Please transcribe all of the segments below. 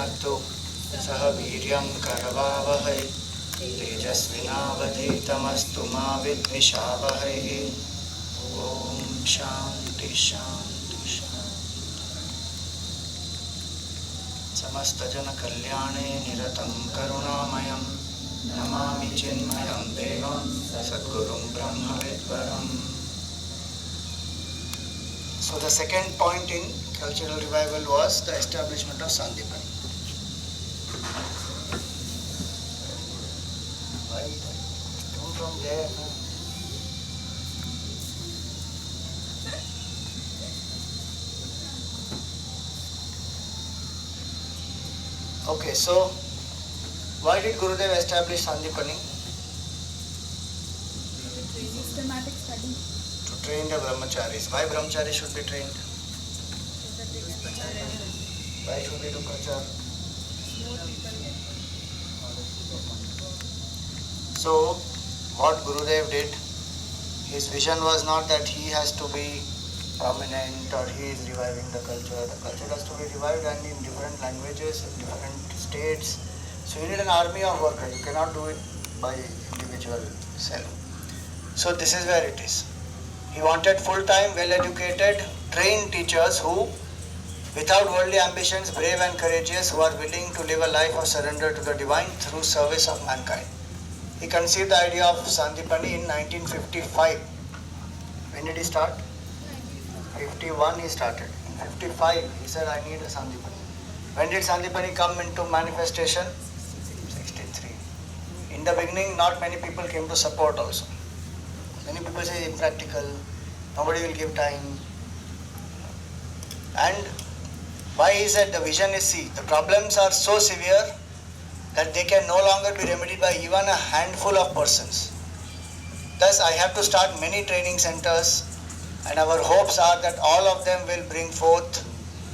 भुनक्तु सह वीर्यं करवावहै तेजस्विनावधीतमस्तु मा विद्विषावहै। ओम शांति शांति शांति। समस्त जन कल्याणे निरतं करुणामयं नमामि चिन्मयं देवं सद्गुरुं ब्रह्मविद्वरम्। So the second point in cultural revival was the establishment of Sandeepany. Why? Come from there. Okay, so why did Gurudev establish Sandeepany? Systematic study. To train the brahmacharis. Why brahmacharis should be trained? Why should we do prachar? So, what Gurudev did, his vision was not that he has to be prominent or he is reviving the culture. The culture has to be revived and in different languages, in different states. So you need an army of workers. You cannot do it by individual self. So this is where it is. He wanted full-time, well-educated, trained teachers who, without worldly ambitions, brave and courageous, who are willing to live a life of surrender to the divine through service of mankind. He conceived the idea of Sandeepany in 1955. When did he start? 51 he started. In 55 he said, I need a Sandeepany. When did Sandeepany come into manifestation? 63. In the beginning, not many people came to support also. Many people say impractical, nobody will give time. And why he said the vision is, see, the problems are so severe that they can no longer be remedied by even a handful of persons. Thus, I have to start many training centers, and our hopes are that all of them will bring forth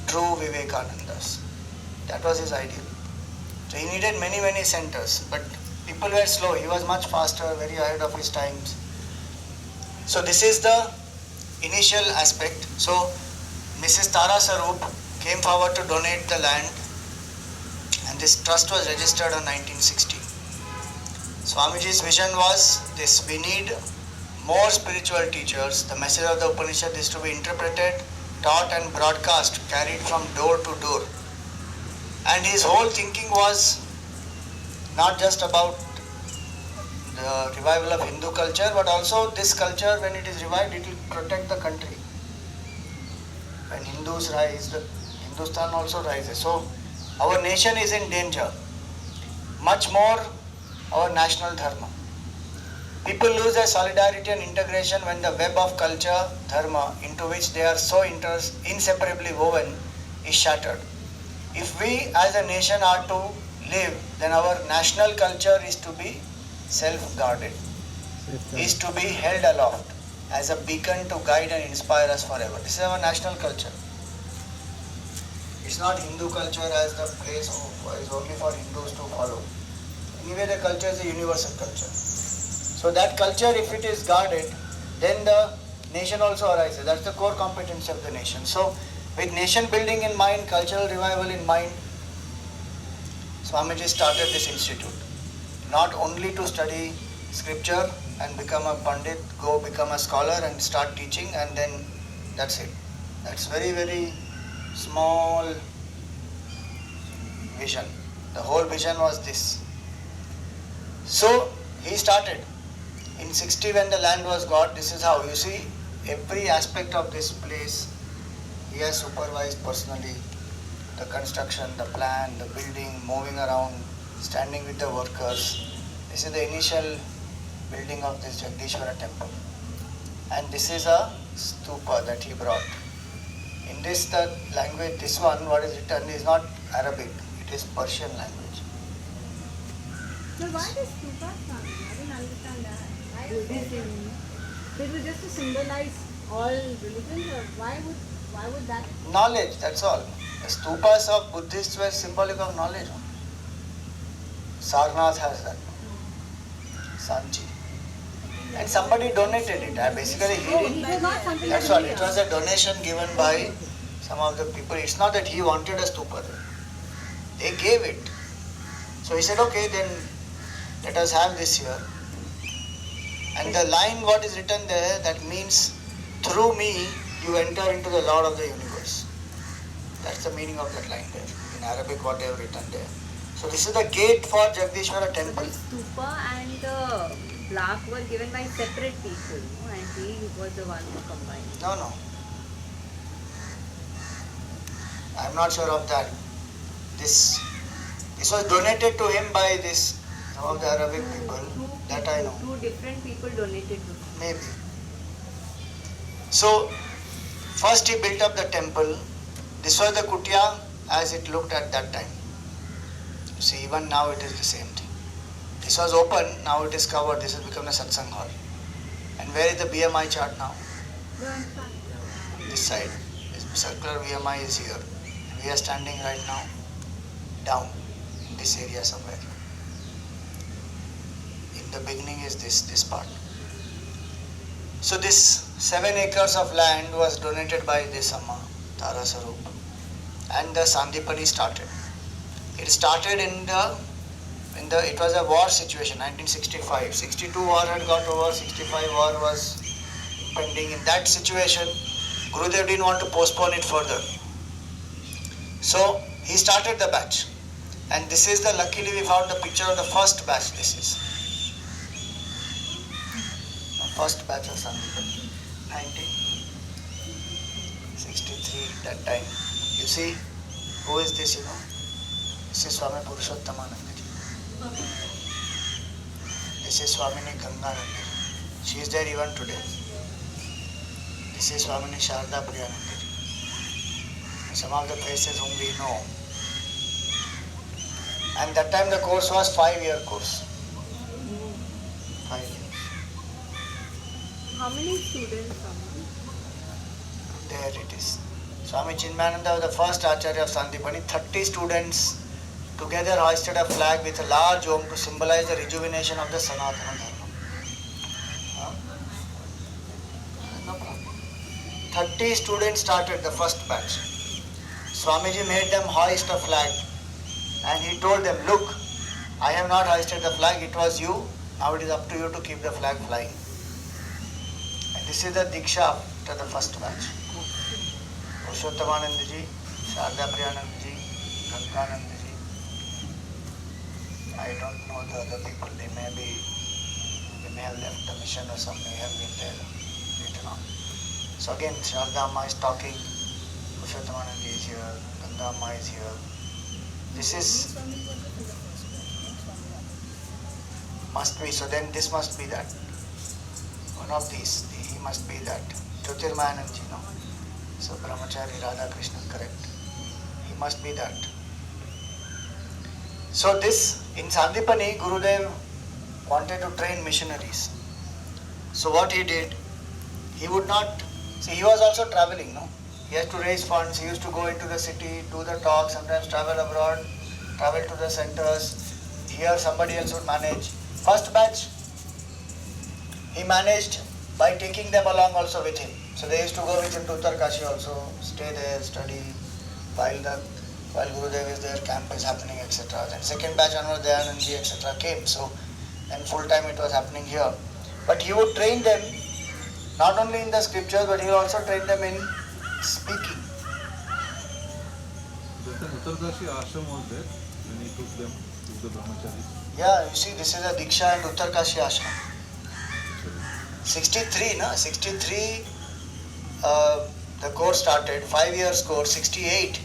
true Vivekanandas. That was his ideal. So he needed many, many centers, but people were slow. He was much faster, very ahead of his times. So this is the initial aspect. So Mrs. Tara Sarup came forward to donate the land, and this trust was registered in 1960. Swamiji's vision was this: we need more spiritual teachers. The message of the Upanishad is to be interpreted, taught and broadcast, carried from door to door. And his whole thinking was not just about the revival of Hindu culture, but also this culture, when it is revived, it will protect the country. When Hindus rise, the Hindustan also rises. So our nation is in danger. Much more our national dharma. People lose their solidarity and integration when the web of culture, dharma, into which they are so inseparably woven, is shattered. If we as a nation are to live, then our national culture is to be self-guarded, is to be held aloft as a beacon to guide and inspire us forever. This is our national culture. It's not Hindu culture as the place is only for Hindus to follow. Anyway, the culture is a universal culture. So that culture, if it is guarded, then the nation also arises. That's the core competency of the nation. So with nation building in mind, cultural revival in mind, Swamiji started this institute. Not only to study scripture and become a pandit, go become a scholar and start teaching, and then that's it. That's very, very small vision. The whole vision was this. So he started. In 60 when the land was got, this is how, you see, every aspect of this place he has supervised personally. The construction, the plan, the building, moving around, standing with the workers. This is the initial building of this Jagdishwara temple. And this is a stupa that he brought. In this, the language, this one, what is written is not Arabic, it is Persian language. So why does stupa come? I don't understand that. Why is it was just to symbolize all religions, or why would that? Knowledge, that's all. The stupas of Buddhists were symbolic of knowledge. Sarnath has that. Sanchi. And somebody donated it. Basically, he didn't. That's all. It was a donation given by some of the people. It's not that he wanted a stupa. They gave it. So he said, okay, then let us have this here. And the line what is written there, that means through me you enter into the Lord of the universe. That's the meaning of that line there. In Arabic what they have written there. So this is the gate for Jagdishwara temple. So the stupa and the block were given by separate people, no? And he was the one who combined. No. I am not sure of that. This was donated to him by some of the Arabic people. That I know. Two different people donated to him. Maybe. So first he built up the temple. This was the kutia as it looked at that time. You see, even now it is the same thing. This was open, now it is covered. This has become a satsang hall. And where is the BMI chart now? This side. This circular BMI is here. We are standing right now down in this area somewhere. In the beginning is this part. So this 7 acres of land was donated by this Amma, Tara Sarup, and the Sandeepany started. It started it was a war situation, 1965. 62 war had got over, 65 war was impending. In that situation, Gurudev didn't want to postpone it further. So he started the batch. And this is luckily we found the picture of the first batch. This is the first batch of Sandeepany, 1963, that time. You see, who is this, This is Swami Purushottamānanda ji. This is Swamini Gangananda ji. She is there even today. This is Swamini Sharda Priyananda ji. Some of the faces whom we know. And that time the course was 5-year course. 5 years. How many students are there? It is. Swami Chinmaya was the first Acharya of Sandeepany. 30 students together hoisted a flag with a large om to symbolize the rejuvenation of the Sanatana Dharma. No problem. 30 students started the first batch. Swamiji made them hoist a flag and he told them, look, I have not hoisted the flag, it was you, now it is up to you to keep the flag flying. And this is the Diksha to the first batch. Purushottamānanda ji, Sharda Priyananda ji, Gangananda ji. I don't know the other people, they may have left the mission or some may have been there later on. So again, Sharda Amma is talking, Purushottamānanda ji is here, Ganga Amma is here. This is, must be, so then this must be that. One of these, he must be that. Jyotirmayanand ji, no? So Brahmachari Radha Krishna, correct. He must be that. So this, in Sandeepany, Gurudev wanted to train missionaries. So what he did, he would not, see he was also traveling, no? He has to raise funds, he used to go into the city, do the talk, sometimes travel abroad, travel to the centers. Here somebody else would manage. First batch, he managed by taking them along also with him. So they used to go with him to Uttarkashi also, stay there, study, while Gurudev is there, camp is happening, etc. Then second batch, Anwar Dayanandji, etc. came. So then full time it was happening here. But he would train them not only in the scriptures, but he would also train them in speaking. The Uttarkashi ashram was there when he took them to the brahmacharis. Yeah, you see, this is a Diksha and Uttarkashi ashram. 63, na? 63, the course started, 5 years course, 68.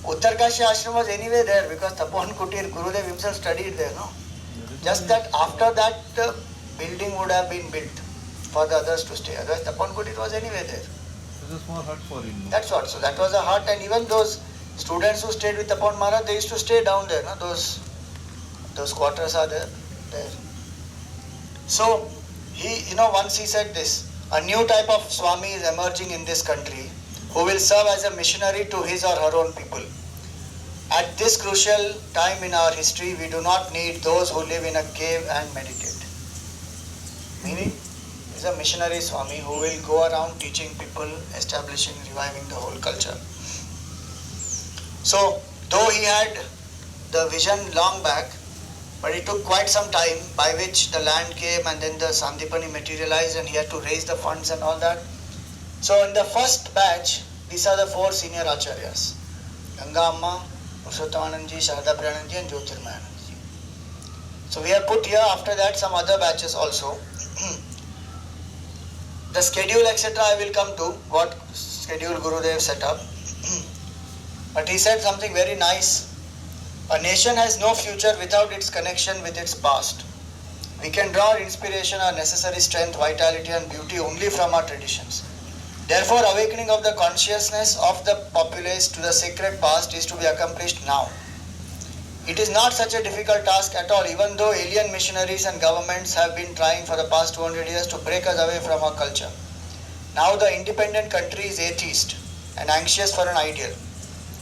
Uttarkashi ashram was anyway there because Tapon Kutir, Gurudev himself studied there, no? Just that after that, the building would have been built for the others to stay. Otherwise, Tapon Kutir was anyway there. It was a small hut for him. That's what. So that was a hut, and even those students who stayed with Tapon Maharaj, they used to stay down there, no? Those quarters are there. So, once he said this, a new type of Swami is emerging in this country who will serve as a missionary to his or her own people. At this crucial time in our history, we do not need those who live in a cave and meditate. Meaning, is a missionary Swami who will go around teaching people, establishing, reviving the whole culture. So, though he had the vision long back, but it took quite some time by which the land came and then the Sandeepany materialized and he had to raise the funds and all that. So in the first batch, these are the four senior acharyas. Ganga Amma, Purushothamananji, Sharada Priyananji and Jyotirmayananji. So we have put here after that some other batches also. The schedule etc. I will come to, what schedule Gurudev set up. But he said something very nice. A nation has no future without its connection with its past. We can draw inspiration, our necessary strength, vitality and beauty only from our traditions. Therefore, awakening of the consciousness of the populace to the sacred past is to be accomplished now. It is not such a difficult task at all, even though alien missionaries and governments have been trying for the past 200 years to break us away from our culture. Now the independent country is atheist and anxious for an ideal.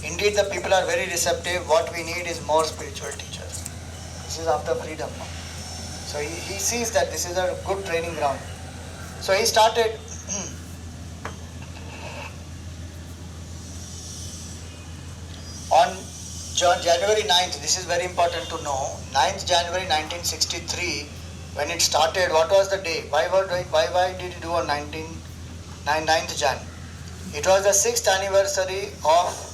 Indeed, the people are very receptive. What we need is more spiritual teachers. This is after freedom. So he sees that this is a good training ground. So he started on January 9th, this is very important to know, 9th January 1963, when it started, what was the day? Why did it do on 9th Jan? It was the 6th anniversary of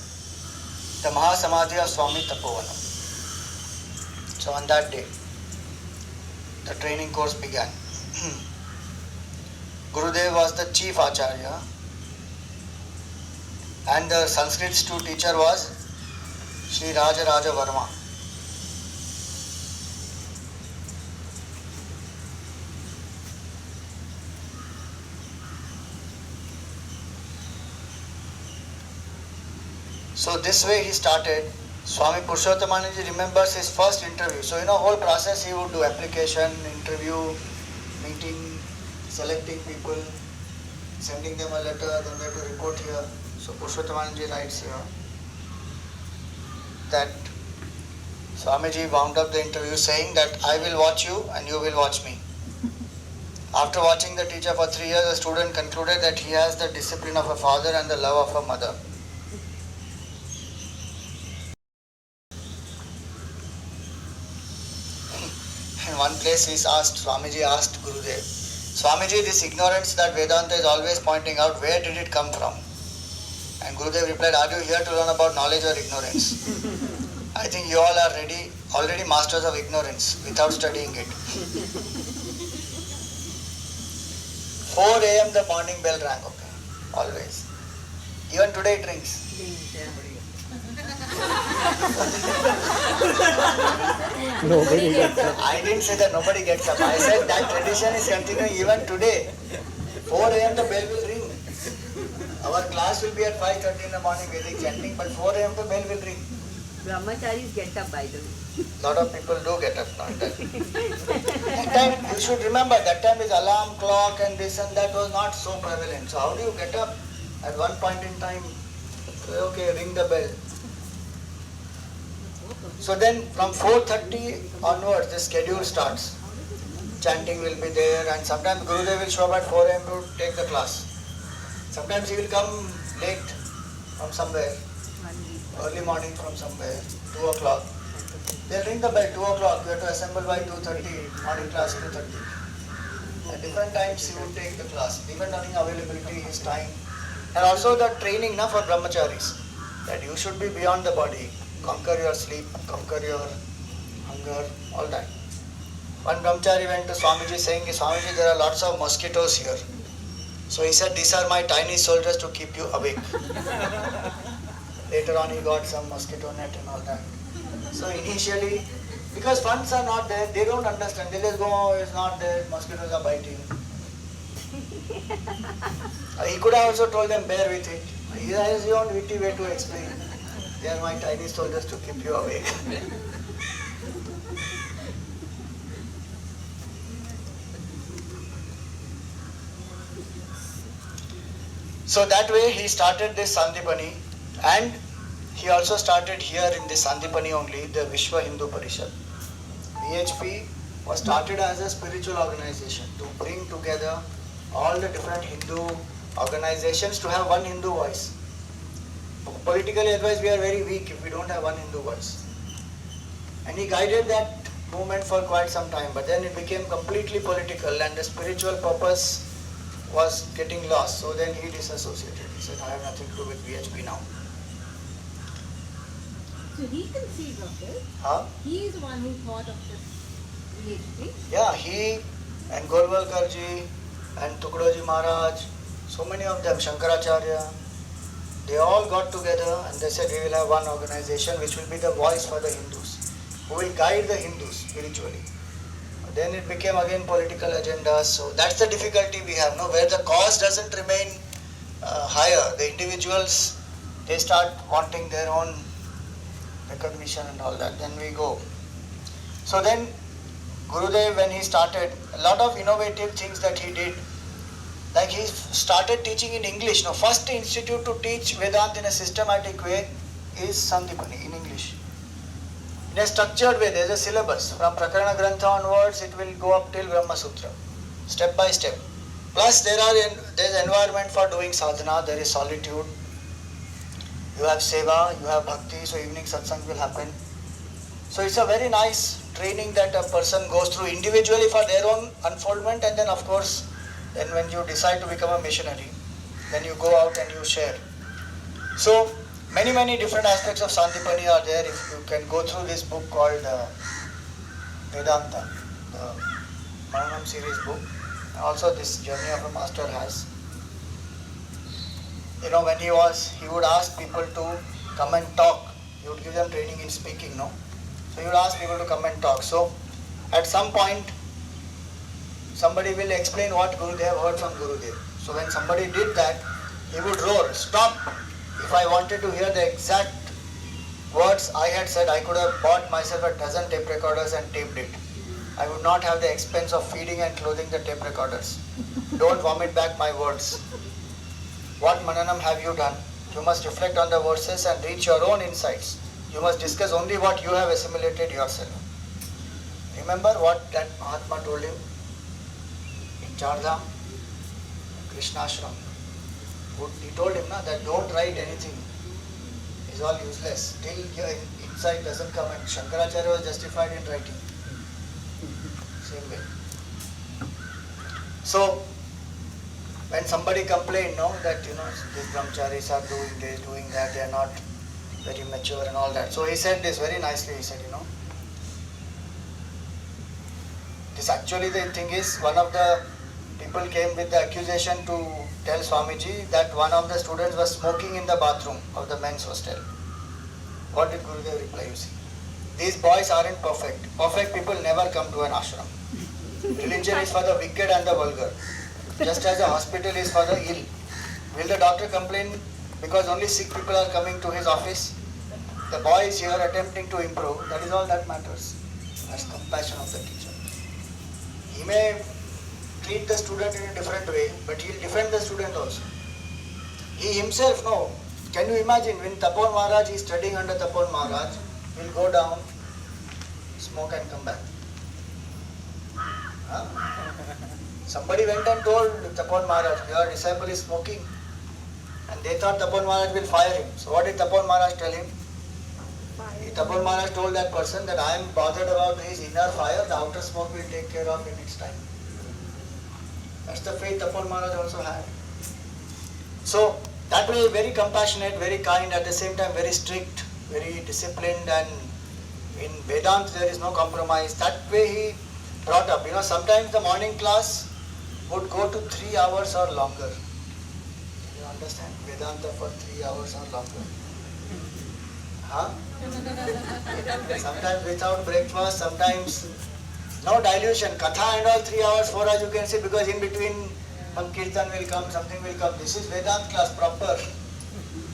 the Mahasamadhi of Swami Tapovanam. So on that day, the training course began. Gurudev was the chief acharya and the Sanskrit teacher was Sri Raja Raja Varma. So this way he started. Swami Purushothamananda remembers his first interview. So whole process he would do, application, interview, meeting, selecting people, sending them a letter, then they have to report here. So Purushothamananda writes here that Swamiji wound up the interview saying that I will watch you and you will watch me. After watching the teacher for 3 years, the student concluded that he has the discipline of a father and the love of a mother. In one place Swamiji asked Gurudev, Swamiji, this ignorance that Vedanta is always pointing out, where did it come from? And Gurudev replied, are you here to learn about knowledge or ignorance? I think you all are already masters of ignorance without studying it. 4 a.m. the morning bell rang, okay, always. Even today it rings. Nobody gets up. I didn't say that nobody gets up. I said that tradition is continuing even today. 4 a.m. the bell will ring. Our class will be at 5:30 in the morning Vedic chanting, but 4 a.m. the bell will ring. Brahmacharis get up, by the way. Lot of people do get up now. That time, you should remember, that time is alarm clock and this and that was not so prevalent. So how do you get up at one point in time? Okay, ring the bell. So then from 4:30 onwards the schedule starts. Chanting will be there and sometimes Gurudev will show up at 4 a.m. to take the class. Sometimes he will come late from somewhere, early morning from somewhere, 2 o'clock. They'll ring the bell, 2 o'clock, you have to assemble by 2:30, morning class 2:30. At different times he would take the class, depending on availability, his time. And also the training for brahmacharis, that you should be beyond the body, conquer your sleep, conquer your hunger, all that. One brahmachari went to Swamiji saying, Swamiji, there are lots of mosquitoes here. So he said, these are my tiny soldiers to keep you awake. Later on he got some mosquito net and all that. So initially, because funds are not there, they don't understand. They just go, oh, it's not there, mosquitoes are biting. He could have also told them, bear with it. He has his own witty way to explain. They are my tiny soldiers to keep you awake. So that way he started this Sandeepany, and he also started here in this Sandeepany only, the Vishwa Hindu Parishad. VHP was started as a spiritual organization to bring together all the different Hindu organizations to have one Hindu voice. Politically, otherwise we are very weak if we don't have one Hindu voice. And he guided that movement for quite some time, but then it became completely political and the spiritual purpose was getting lost. So then he disassociated. He said, I have nothing to do with VHP now. So he conceived of this. Huh? He is the one who thought of this VHP. Yeah, he and Golwalkarji and Tukdoji Maharaj, so many of them, Shankaracharya, they all got together and they said we will have one organization which will be the voice for the Hindus, who will guide the Hindus spiritually. Then it became again political agendas. So that's the difficulty we have, no? Where the cause doesn't remain higher. The individuals, they start wanting their own recognition and all that. Then we go. So then Gurudev, when he started, a lot of innovative things that he did. Like he started teaching in English. Now, first institute to teach Vedanta in a systematic way is Sandeepany in English. In a structured way, there is a syllabus. From Prakarana Grantha onwards, it will go up till Brahma Sutra, step by step. Plus, there is environment for doing sadhana, there is solitude. You have seva, you have bhakti, so evening satsang will happen. So it's a very nice training that a person goes through individually for their own unfoldment, and then of course, then when you decide to become a missionary, then you go out and you share. So many different aspects of Sandeepany are there. If you can go through this book called Vedanta, the Mananam series book, and also this Journey of a Master has. You know, when he would ask people to come and talk. He would give them training in speaking, no? So he would ask people to come and talk. So at some point, somebody will explain what Gurudev heard from Gurudev. So when somebody did that, he would roar, stop. If I wanted to hear the exact words I had said, I could have bought myself a dozen tape recorders and taped it. I would not have the expense of feeding and clothing the tape recorders. Don't vomit back my words. What Mananam have you done? You must reflect on the verses and reach your own insights. You must discuss only what you have assimilated yourself. Remember what that Mahatma told him in Chardham, Krishna Ashram. He told him that don't write anything. It's all useless. Till your insight doesn't come, and Shankaracharya was justified in writing. Same way. So when somebody complained, that these brahmacharis are doing this, doing that, they are not very mature and all that. So he said this very nicely. He said, this actually the thing is, one of the people came with the accusation to tell Swamiji that one of the students was smoking in the bathroom of the men's hostel. What did Gurudev reply? You see, these boys aren't perfect. Perfect people never come to an ashram. Religion is for the wicked and the vulgar, just as a hospital is for the ill. Will the doctor complain because only sick people are coming to his office? The boy is here attempting to improve. That is all that matters. That's compassion of the teacher. He may treat the student in a different way, but he will defend the student also. He himself, no. Can you imagine when Tapon Maharaj is studying under Tapon Maharaj, he will go down, smoke and come back. Huh? Somebody went and told Tapon Maharaj, your disciple is smoking. And they thought Tapon Maharaj will fire him. So what did Tapon Maharaj tell him? Tapon Maharaj told that person that I am bothered about his inner fire, the outer smoke will take care of in its time. That's the faith Tapon Maharaj also had. So that way very compassionate, very kind, at the same time very strict, very disciplined, and in Vedanta there is no compromise. That way he brought up. Sometimes the morning class would go to 3 hours or longer. You understand? Vedanta for 3 hours or longer. Huh? Sometimes without breakfast, sometimes no dilution. Katha and all 3 hours, 4 hours you can see, because in between some kirtan will come, something will come. This is Vedanta class, proper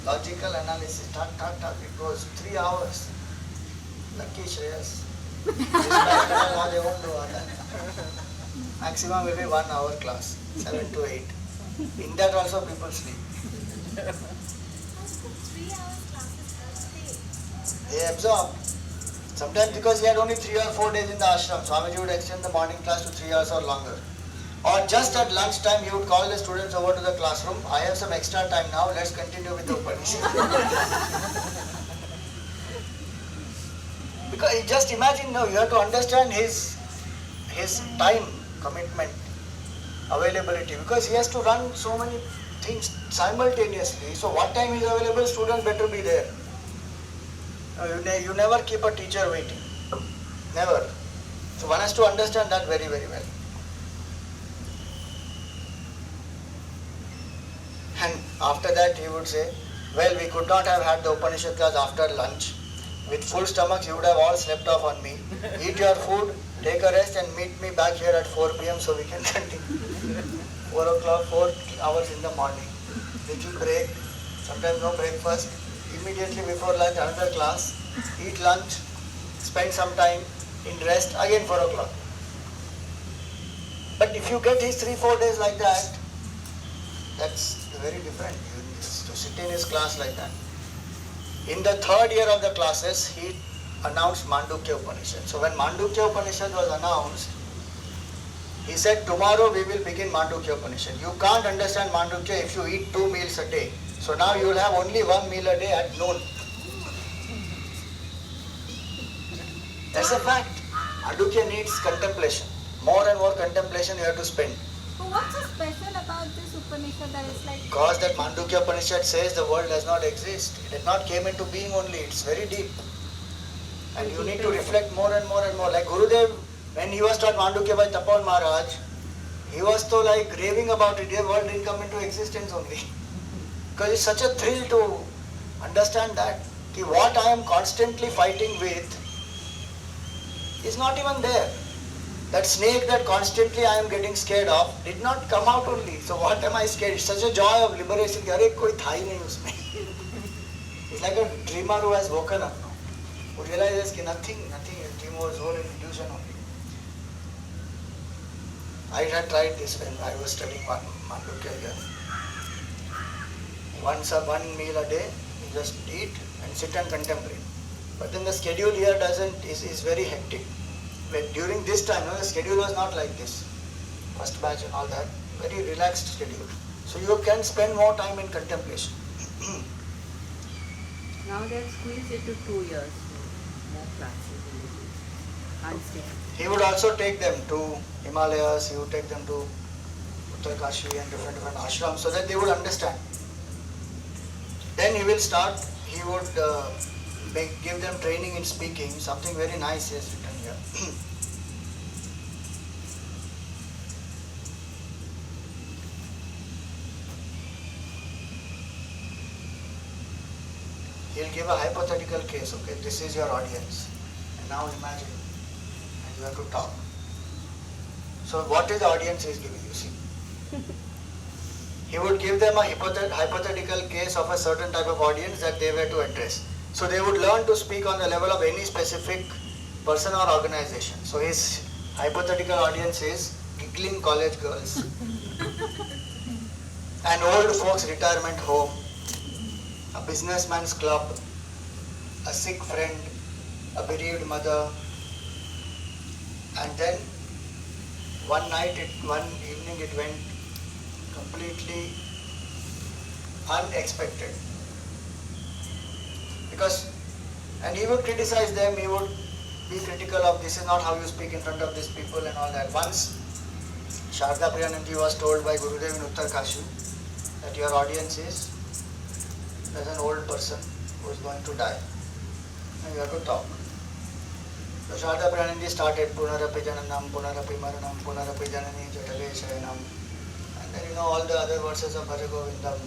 logical analysis. It goes 3 hours. Lucky Shreyas. They won't do all that. Maximum will be 1 hour class, 7 to 8. In that also people sleep. 3 hours classes They absorb. Sometimes because he had only 3 or 4 days in the ashram, Swamiji would extend the morning class to 3 hours or longer. Or just at lunchtime, he would call the students over to the classroom. I have some extra time now, let's continue with the Upanishad. Because just imagine now, you have to understand his time commitment, availability, because he has to run so many things simultaneously. So what time is available, student better be there. You never keep a teacher waiting. Never. So one has to understand that very, very well. And after that he would say, well, we could not have had the Upanishad class after lunch. With full stomachs, you would have all slept off on me. Eat your food, take a rest and meet me back here at 4 p.m. so we can continue. 4 o'clock, 4 hours in the morning. Little break, sometimes no breakfast. Immediately before lunch, another class. Eat lunch, spend some time in rest, again 4 o'clock. But if you get his 3-4 days like that, that's very different. To sit in his class like that. In the third year of the classes, he announced Mandukya Upanishad. So when Mandukya Upanishad was announced, he said, tomorrow we will begin Mandukya Upanishad. You can't understand Mandukya if you eat 2 meals a day. So now you will have only 1 meal a day at noon. That's a fact. Mandukya needs contemplation. More and more contemplation you have to spend. So what's so special about this Upanishad that it's like... Because that Mandukya Upanishad says the world does not exist. It did not came into being only. It's very deep. And you need to reflect more and more and more. Like Gurudev, when he was taught Mandukya by Tapan Maharaj, he was so like raving about it. The world didn't come into existence only. Because it's such a thrill to understand that what I am constantly fighting with is not even there. That snake that constantly I am getting scared of did not come out only. So what am I scared? It's such a joy of liberation. Arey koi tha hi nahi usme. It's like a dreamer who has woken up now. Who realizes that nothing, a dream was all an illusion only. I had tried this when I was studying Mandukya here. One meal a day, you just eat and sit and contemplate. But then the schedule here is very hectic. But during this time, the schedule was not like this. First batch and all that, very relaxed schedule. So you can spend more time in contemplation. Now they have squeezed it to 2 years, more classes. Can't stay. He would also take them to Himalayas, he would take them to Uttarkashi and different ashrams so that they would understand. Then he will start, he would give them training in speaking, something very nice he has written here. He'll give a hypothetical case, okay, this is your audience. And now imagine, and you have to talk. So what is the audience he is giving, you see? He would give them a hypothetical case of a certain type of audience that they were to address. So they would learn to speak on the level of any specific person or organization. So his hypothetical audience is giggling college girls, an old folks retirement home, a businessman's club, a sick friend, a bereaved mother, and then one evening it went completely unexpected. And he would criticize them, he would be critical of this is not how you speak in front of these people and all that. Once Sharda Priyananji was told by Gurudev in Uttarkashi that your audience is as an old person who is going to die and you have to talk. So Sharda Priyananji started Punarapi Jananam, Punarapi Maranam, Punarapi Janani Jatale Shayanam, and then all the other verses of Bhaja Govindam,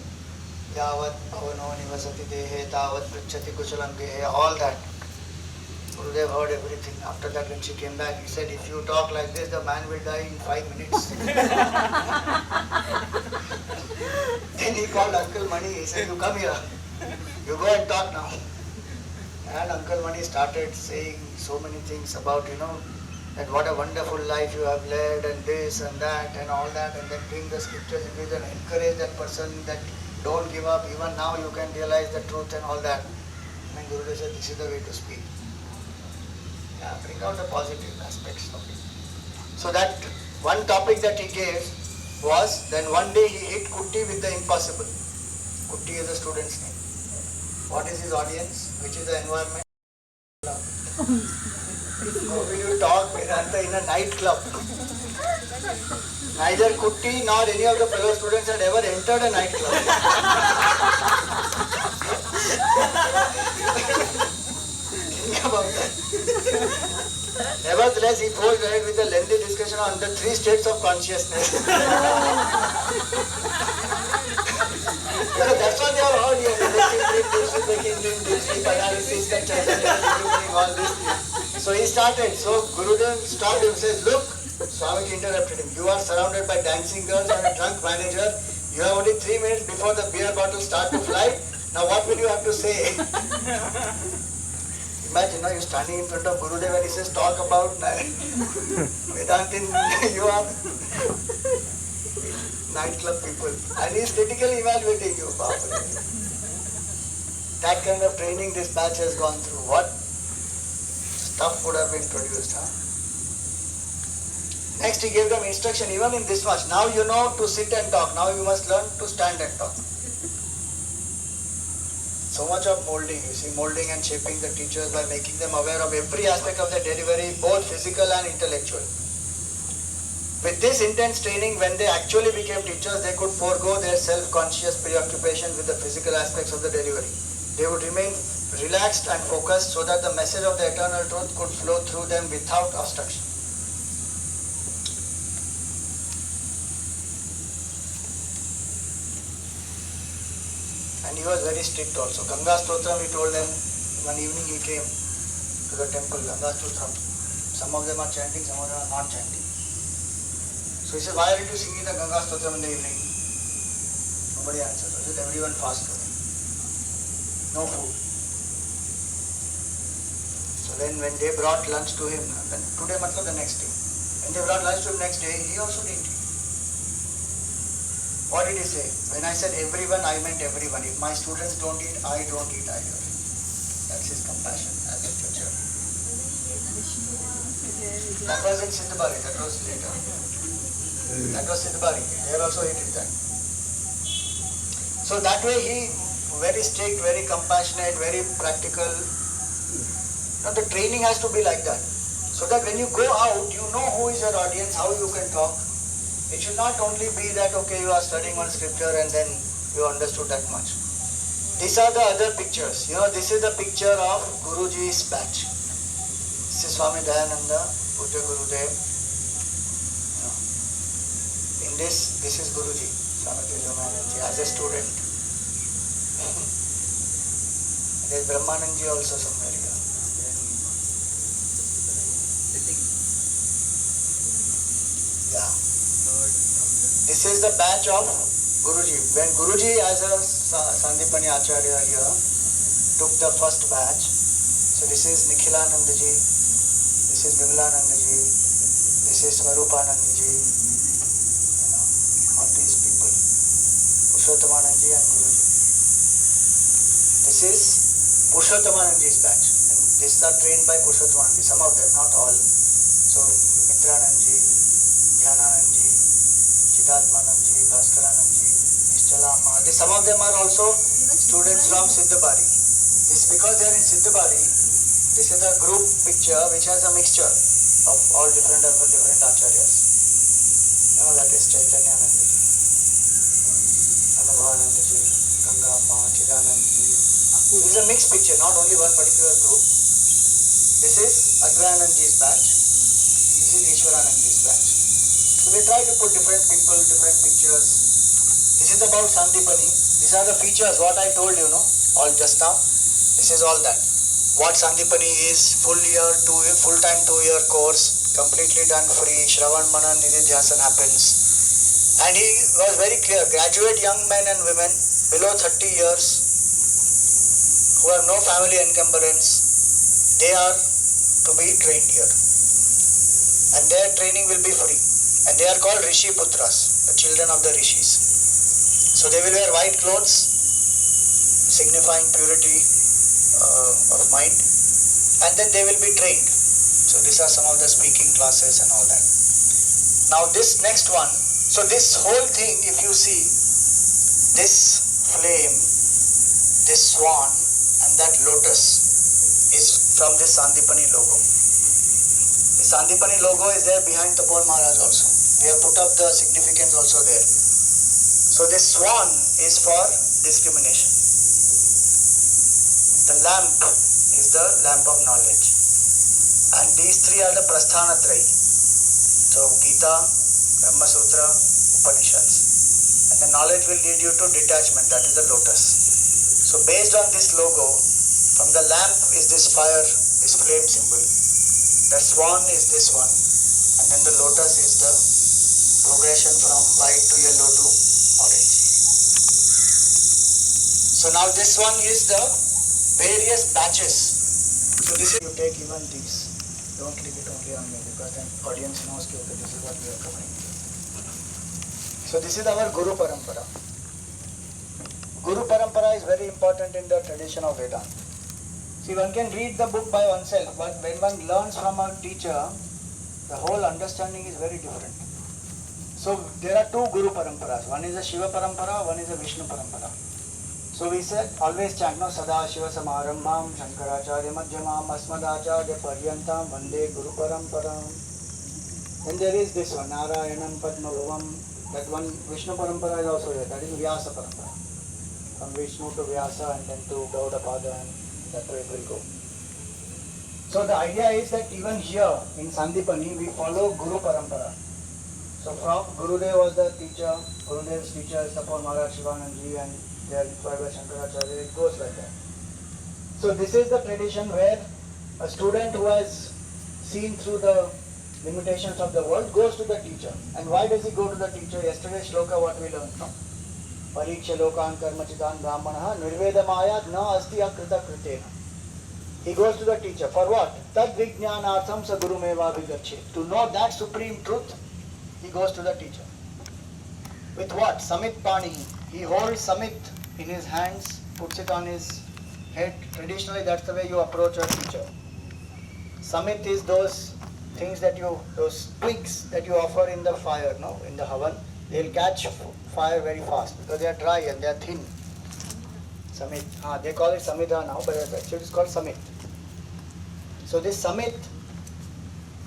Yavat Bhavano Nivasati Dehe, Tavat Prichati Kuchalam Gehe, all that. Gurudev heard everything. After that, when she came back, he said, if you talk like this, the man will die in 5 minutes. Then he called Uncle Mani. He said, you come here. You go and talk now. And Uncle Mani started saying so many things about, that what a wonderful life you have led and this and that and all that, and then bring the scriptures in which and encourage that person that don't give up. Even now you can realize the truth and all that. And Gurudev said, this is the way to speak. Yeah, bring out the positive aspects of it. So that one topic that he gave was, then one day he hit Kutti with the impossible. Kutti is the student's name. What is his audience? Which is the environment? How will you talk Vedanta in a nightclub? Neither Kutti nor any of the fellow students had ever entered a nightclub. Think about that. Nevertheless, he forged ahead with a lengthy discussion on the 3 states of consciousness. Because that's what they have heard here. Waking dream, sleep analysis, all this. So he started. So Gurudev stopped him and says, look, Swamiji interrupted him. You are surrounded by dancing girls and a drunk manager. You have only 3 minutes before the beer bottles start to fly. Now what will you have to say? Imagine now you're standing in front of Gurudev and he says, talk about Vedantin, you are nightclub people. And he's critically evaluating you. That kind of training this batch has gone through. What stuff would have been produced, huh? Next he gave them instruction even in this much. Now you know to sit and talk. Now you must learn to stand and talk. So much of molding, you see, molding and shaping the teachers by making them aware of every aspect of their delivery, both physical and intellectual. With this intense training, when they actually became teachers, they could forego their self-conscious preoccupation with the physical aspects of the delivery. They would remain relaxed and focused so that the message of the eternal truth could flow through them without obstruction. And he was very strict also. Ganga Stotram, he told them, one evening he came to the temple, Ganga Stotram. Some of them are chanting, some of them are not chanting. So he said, why aren't you singing the Ganga Stotram in the evening? Nobody answered. He said, everyone fasted. No food. So then when they brought lunch to him, then today matlab the next day. When they brought lunch to him next day, he also didn't eat. What did he say? When I said everyone, I meant everyone. If my students don't eat, I don't eat either. That's his compassion as a teacher. That was in Siddhabari, that was later. That was Siddhabari. There also he did that. So that way he, very strict, very compassionate, very practical. Now the training has to be like that. So that when you go out, you know who is your audience, how you can talk. It should not only be that, okay, you are studying one scripture and then you understood that much. These are the other pictures. You know, this is the picture of Guruji's batch. This is Swami Dayananda, Pujya Gurudev. In this is Guruji, Swami Dayananda, as a student. There is Brahmanandji also somewhere here. Yeah. This is the batch of Guruji. When Guruji as a Sandeepany Acharya here took the first batch, so this is Nikhilanandaji, this is Vimalanandaji, this is Swarupanandaji, all these people, Purushothamanandaji and Guruji. This is Purushothamanandaji's batch. And these are trained by Purushothamanandaji, some of them, not all. So Mitranandaji, Dhyananandaji, Chidatmanandaji, Bhaskaranandaji, Nischalama. Some of them are also students from Siddhabari. This because they are in Siddhabari. This is a group picture which has a mixture of all different acharyas. You know, that is Chaitanyanandaji, Anubhavanandaji, Ganga Amma, Chidanandaji. This is a mixed picture, not only one particular group. This is Advayanandaji's batch. This is Ishwaranandaji's batch. So we try to put different people, different pictures. This is about Sandeepany. These are the features, what I told you, all just now. This is all that. What Sandeepany is, full-time 2-year course, completely done free, Shravan Manan Nididhyasan happens. And he was very clear, graduate young men and women below 30 years who have no family encumbrance, they are to be trained here. And their training will be free. And they are called Rishi Putras, the children of the Rishis. So they will wear white clothes, signifying purity of mind. And then they will be trained. So these are some of the speaking classes and all that. Now this next one, so this whole thing, if you see, this flame, this swan, and that lotus is from this Sandeepany logo. Sandeepany logo is there behind Tapon Maharaj also. We have put up the significance also there. So this swan is for discrimination. The lamp is the lamp of knowledge. And these three are the Prasthana Trayi. So Gita, Brahma Sutra, Upanishads. And the knowledge will lead you to detachment, that is the lotus. So based on this logo, from the lamp is this fire, this flame symbol. The swan is this one. And then the lotus is the progression from white to yellow to orange. So now this one is the various batches. So this is, you take even these. Don't leave it only on me because then audience knows okay, this is what we are covering. So this is our Guru Parampara. Guru Parampara is very important in the tradition of Vedanta. See, one can read the book by oneself, but when one learns from a teacher, the whole understanding is very different. So there are two Guru Paramparas. One is a Shiva Parampara, one is a Vishnu Parampara. So we said, always chant, no, Sada Shiva Samarambham, Shankaracharya Madhyamam, Asmadacharya Paryantam, Vande Guru Paramparam. Then there is this one, Narayanam Padmabhavam, that one Vishnu Parampara is also there, that is Vyasa Parampara. From Vishnu to Vyasa and then to Gaudapada, and that way it will go. So the idea is that even here in Sandeepany we follow Guru Parampara. So from Gurudev was the teacher, Gurudev's teacher is Tapon Maharaj Shivanandji, and they are inspired by Shankaracharya, it goes like that. So this is the tradition where a student who has seen through the limitations of the world goes to the teacher. And why does he go to the teacher? Yesterday shloka what we learned, no? Pariksha lokan karmachitan brahmanaha nirvedamayat na asti akrita kritena. He goes to the teacher. For what? Tad vijnanartham sa gurumeva vigachet. To know that supreme truth, he goes to the teacher. With what? Samit pani. He holds samit in his hands, puts it on his head. Traditionally, that's the way you approach a teacher. Samit is those things that you, those twigs that you offer in the fire, no? In the havan. They'll catch fire very fast because they are dry and they are thin. Samit. They call it Samita now, but actually it's called Samit. So this Samit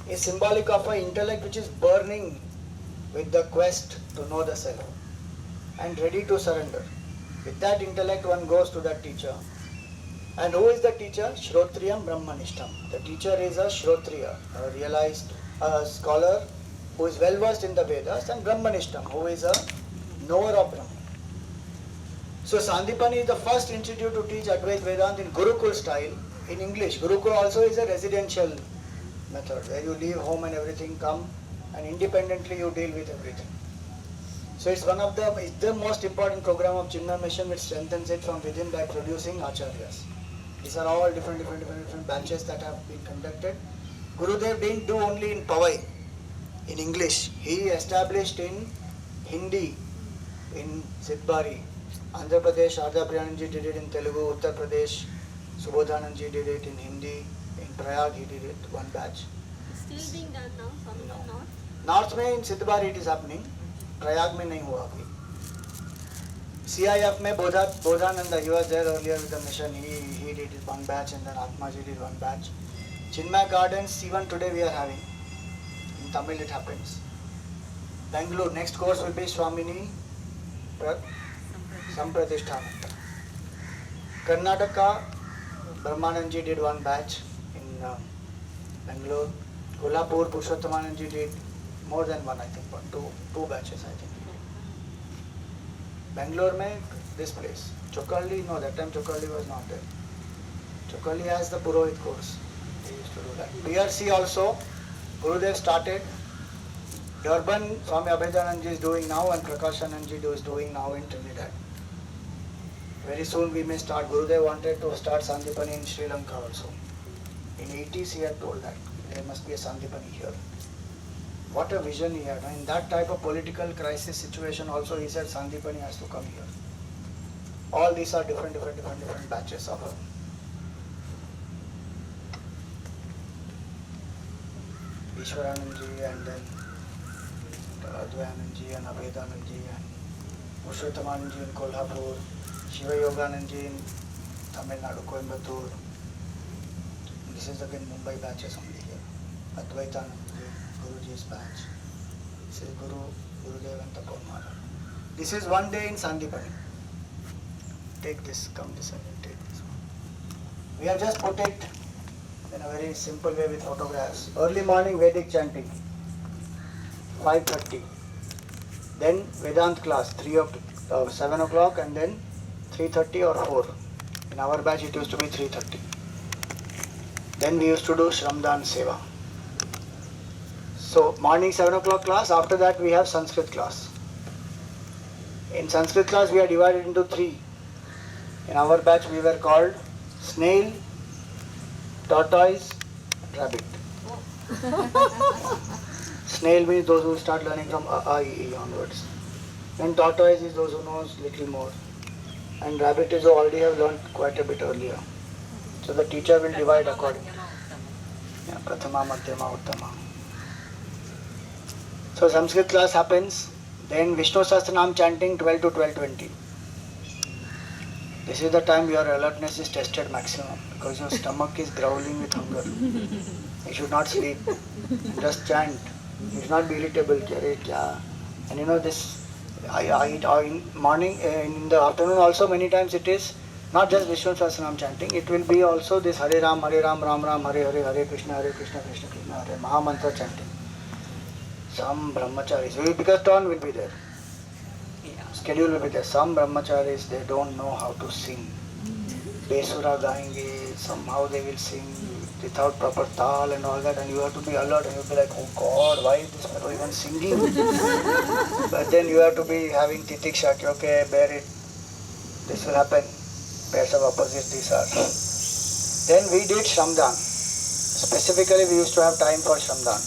is symbolic of an intellect which is burning with the quest to know the self and ready to surrender. With that intellect one goes to that teacher. And who is the teacher? Shrotriyam Brahmanishtam. The teacher is a Shrotriya, a realized scholar who is well versed in the Vedas, and Brahmanishtam, who is a knower of Brahman. So Sandeepany is the first institute to teach Advaita Vedanta in Gurukul style in English. Gurukul also is a residential method where you leave home and everything, come and independently you deal with everything. So it's the most important program of Chinmaya Mission, which strengthens it from within by producing acharyas. These are all different batches that have been conducted. Gurudev didn't do only in Pawai, in English. He established in Hindi, in Sidbari. Andhra Pradesh, Arda Priyananji did it in Telugu. Uttar Pradesh, Subodhananji did it in Hindi. In Prayag he did it, one batch. Still being done now, some in the north. North में in Sidbari it is happening. Prayag में नहीं हुआ अभी. CIF में Bodhananda, he was there earlier with the mission. He did it one batch, and then Atmaji did one batch. Chinmaya Gardens, even today we are having. In Tamil it happens. Bangalore, next course will be Swamini Sampradishtananda. Karnataka, Brahmananji did one batch in Bangalore. Kolhapur, Purushothamananji did more than one, I think, two batches, I think. Bangalore mein this place. Chokalli, no, that time Chokalli was not there. Chokalli has the Purohit course. They used to do that. BRC also, Gurudev started. Durban, Swami Abhedananji is doing now, and Prakashananji is doing now in Trinidad. Very soon we may start. Gurudev wanted to start Sandeepany in Sri Lanka also. In 80s he had told that there must be a Sandeepany here. What a vision he had. In that type of political crisis situation also he said Sandeepany has to come here. All these are different batches of Ishwarananji, and then Advayananji and Abhedananji and Purushothamananji in Kolhapur, Shiva Yogananji in Tamil Nadu, Coimbatore. This is again Mumbai batches only here. Advaitanand Guruji's batch. This is Gurudev and Tapomara. This is one day in Sandeepany. Take this, come this way, take this one. We have just put it in a very simple way with photographs. Early morning Vedic chanting, 5:30. Then Vedant class, 7 o'clock, and then 3:30 or 4. In our batch it used to be 3:30. Then we used to do Shramdan Seva. So morning 7 o'clock class, after that we have Sanskrit class. In Sanskrit class we are divided into 3. In our batch we were called snail, tortoise, rabbit. Snail means those who start learning from A, I, E onwards. Then tortoise is those who knows little more. And rabbit is who already have learned quite a bit earlier. So the teacher will divide accordingly. Yeah, Prathama, Madhyama, Uttama. So Sanskrit class happens, then Vishnu Sahasranam chanting 12 to 12:20. This is the time your alertness is tested maximum because your stomach is growling with hunger. You should not sleep. Just chant. You should not be irritable. And you know this, I in morning, in the afternoon also many times it is not just Vishnu Sahasranam chanting, it will be also this Hare Ram, Ram Ram, Hare Hare, Hare Krishna, Krishna Krishna, Hare Mahamantra chanting. Some brahmacharis, because turn will be there. Schedule will be there. Some brahmacharis, they don't know how to sing. Besura gaenge, somehow they will sing without proper tal and all that, and you have to be alert and you will be like, oh God, why is this fellow even singing? But then you have to be having titiksha, okay, bear it. This will happen. Pairs of opposites these are. Then we did Shramdan. Specifically we used to have time for Shramdan,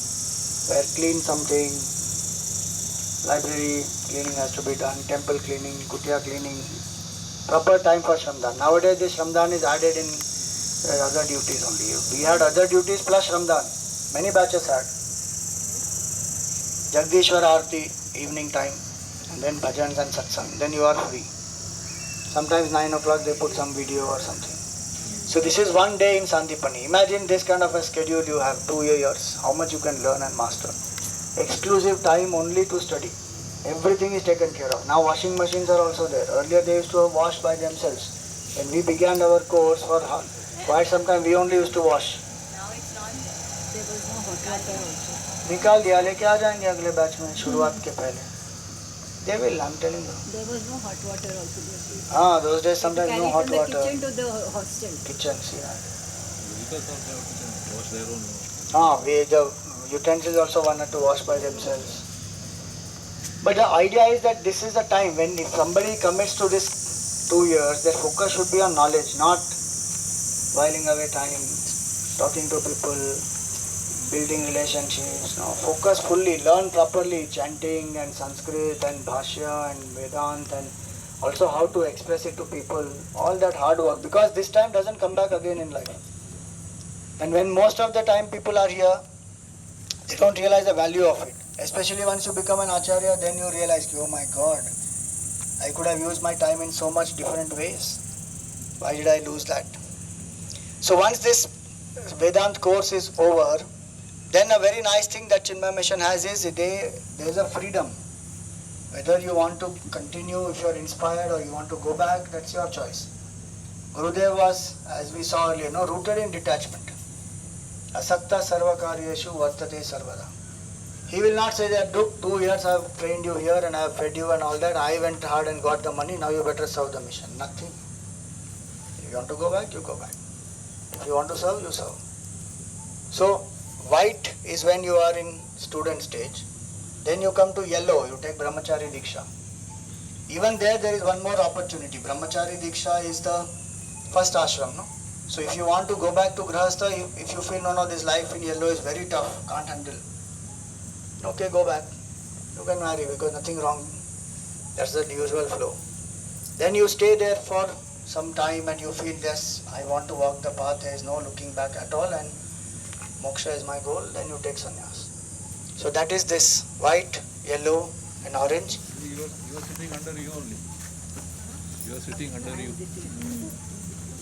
where clean something, library cleaning has to be done, temple cleaning, kutia cleaning, proper time for Shramdan. Nowadays this Shramdan is added in other duties only. We had other duties plus Shramdan. Many batches had. Jagdishwar Aarti, evening time, and then bhajans and satsang. Then you are free. Sometimes 9 o'clock they put some video or something. So this is one day in Sandeepany. Imagine this kind of a schedule you have, 2 years, how much you can learn and master. Exclusive time only to study. Everything is taken care of. Now washing machines are also there. Earlier they used to wash by themselves. When we began our course for quite some time, we only used to wash. Now it's not there. There was no hot water also. निकाल दिया, लेके आ जाएंगे अगले batch में शुरुआत के पहले. They will, I'm telling you. There was no hot water also. Ah, those days sometimes no hot From the water. kitchen to the hostel. Kitchens, yeah. Because of that, wash their own. The utensils also wanted to wash by themselves. But the idea is that this is the time when if somebody commits to this 2 years, their focus should be on knowledge, not whiling away time, talking to people, building relationships. No, focus fully, learn properly chanting and Sanskrit and Bhashya and Vedant, and also how to express it to people, all that hard work, because this time doesn't come back again in life. And when most of the time people are here, they don't realize the value of it. Especially once you become an acharya, then you realize, oh my God, I could have used my time in so much different ways. Why did I lose that? So once this Vedant course is over, then a very nice thing that Chinmaya Mission has is there is a freedom. Whether you want to continue, if you are inspired, or you want to go back, that's your choice. Gurudev was, as we saw earlier, rooted in detachment. Asakta sarva karyeshu vartate sarvada. He will not say that, look, 2 years I have trained you here and I have fed you and all that. I went hard and got the money, now you better serve the mission. Nothing. If you want to go back, you go back. If you want to serve, you serve. So, white is when you are in student stage. Then you come to yellow, you take Brahmachari Diksha. Even there is one more opportunity. Brahmachari Diksha is the first ashram, no? So if you want to go back to Grahastha, if you feel, no, this life in yellow is very tough, can't handle. Okay, go back. You can marry because nothing wrong. That's the usual flow. Then you stay there for some time and you feel, yes, I want to walk the path, there is no looking back at all and moksha is my goal, then you take sannyas. So that is this white, yellow and orange. You are sitting under you only. You are sitting under you.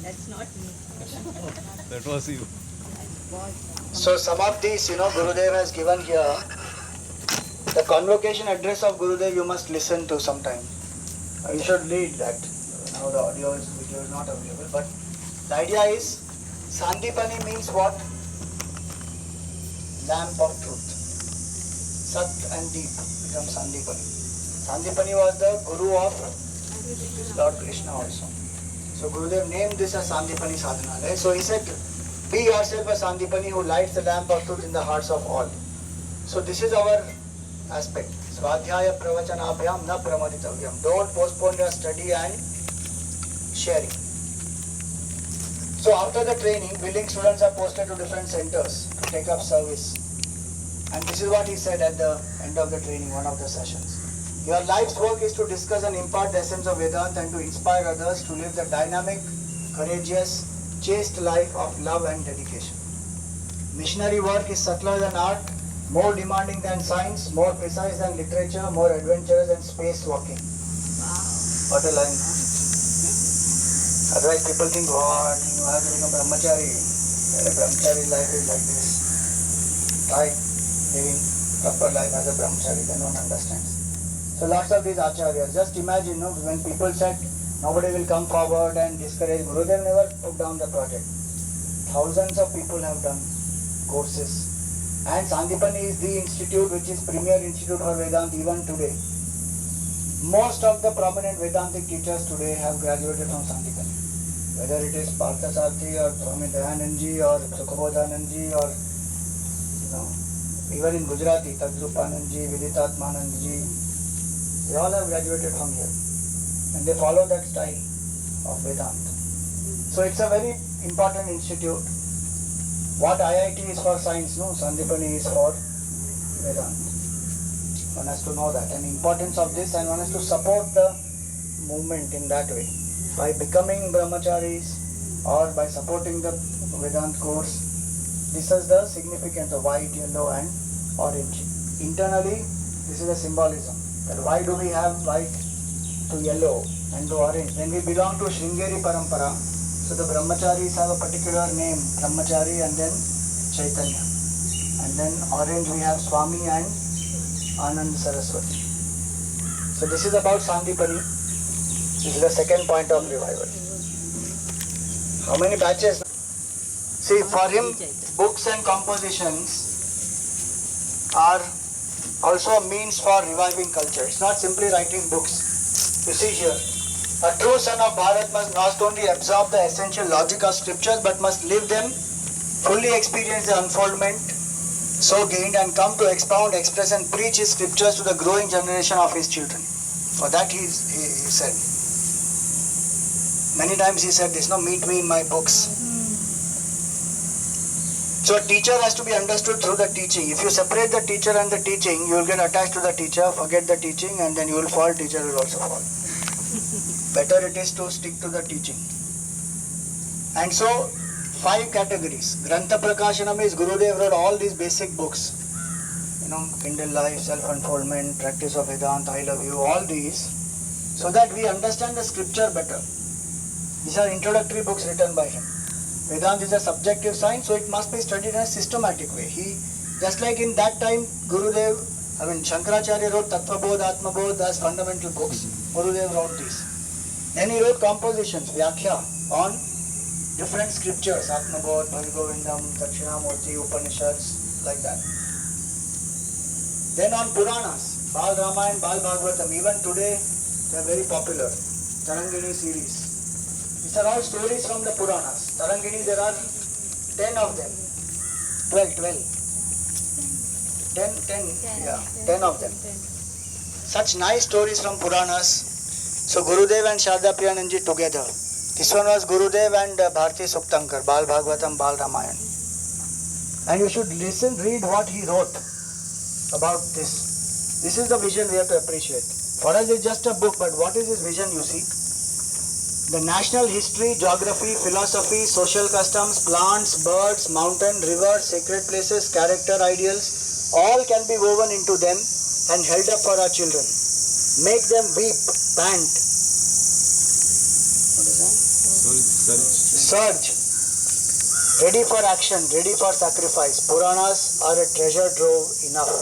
That's not me. That was you. Was. So some of these, Gurudev has given here. The convocation address of Gurudev you must listen to sometime. You should read that. Now the video is not available, but the idea is Sandeepany means what? Lamp of truth. Sat and Deep becomes Sandeepany. Sandeepany was the Guru of Lord Krishna also. So Gurudev named this as Sandeepany Sadhanalaya. So he said, be yourself a Sandeepany who lights the lamp of truth in the hearts of all. So this is our aspect. Swadhyaya pravachanabhyam na pramaditavyam. Don't postpone your study and sharing. So after the training, willing students are posted to different centers to take up service. And this is what he said at the end of the training, one of the sessions. Your life's work is to discuss and impart the essence of Vedanta and to inspire others to live the dynamic, courageous, chaste life of love and dedication. Missionary work is subtler than art, more demanding than science, more precise than literature, more adventurous than space walking. Wow. What a line. Otherwise people think, what, you have to become brahmachari. Brahmachari life is like this. Try living proper life as a brahmachari, they don't understand. So lots of these acharyas, just imagine, when people said nobody will come forward and discourage, Gurudev never put down the project. Thousands of people have done courses. And Sandeepany is the institute which is premier institute for Vedanta even today. Most of the prominent Vedantic teachers today have graduated from Sandeepany. Whether it is Parthasarthi or Swami Dayanandji or Sukhabodhanandji or even in Gujarati, Tadrupanandji, Viditatmanandji, they all have graduated from here. And they follow that style of Vedanta. So it's a very important institute. What IIT is for science, Sandeepany is for Vedanta. One has to know that and importance of this, and one has to support the movement in that way. By becoming brahmacharis or by supporting the Vedanta course, this is the significance of white, yellow and orange. Internally, this is a symbolism. That why do we have white to yellow and to orange? When we belong to Sringeri parampara, so the brahmacharis have a particular name, brahmachari and then Chaitanya. And then orange we have Swami and Anand Saraswati. So this is about Sandeepany. This is the second point of revival. How many batches? See, for him, books and compositions are also a means for reviving culture. It's not simply writing books. You see here, a true son of Bharat must not only absorb the essential logic of scriptures but must live them, fully experience the unfoldment so gained and come to expound, express and preach his scriptures to the growing generation of his children. For that he said. Many times he said this, meet me in my books. So a teacher has to be understood through the teaching. If you separate the teacher and the teaching, you will get attached to the teacher, forget the teaching and then you will fall, teacher will also fall. Better it is to stick to the teaching. And so, 5 categories. Grantha Prakashanam is Gurudev wrote all these basic books. Kindle Life, Self-Unfoldment, Practice of Vedanta, I Love You, all these. So that we understand the scripture better. These are introductory books written by him. Vedanta is a subjective science, so it must be studied in a systematic way. Just like in that time, Shankaracharya wrote Tattvabodh, Atmabodh as fundamental books. Gurudev wrote these. Then he wrote compositions, Vyakhya, on different scriptures, Atmabodh, Bharigovindam, Dakshinamurti, Upanishads, like that. Then on Puranas, Bal Ramayana, Bal Bhagavatam, even today they are very popular. Tarangini series. These are all stories from the Puranas. Tarangini, there are 10 of them. 12. 10 of them. Such nice stories from Puranas. So Gurudev and Sharda Priyananji together. This one was Gurudev and Bharti Suktankar, Bal Bhagavatam, Bal Ramayana. And you should read what he wrote about this. This is the vision we have to appreciate. For us it's just a book, but what is his vision, you see? The national history, geography, philosophy, social customs, plants, birds, mountain, rivers, sacred places, character, ideals, all can be woven into them and held up for our children. Make them weep, pant. What is that? Surge. ready for action, ready for sacrifice. Puranas are a treasure trove enough.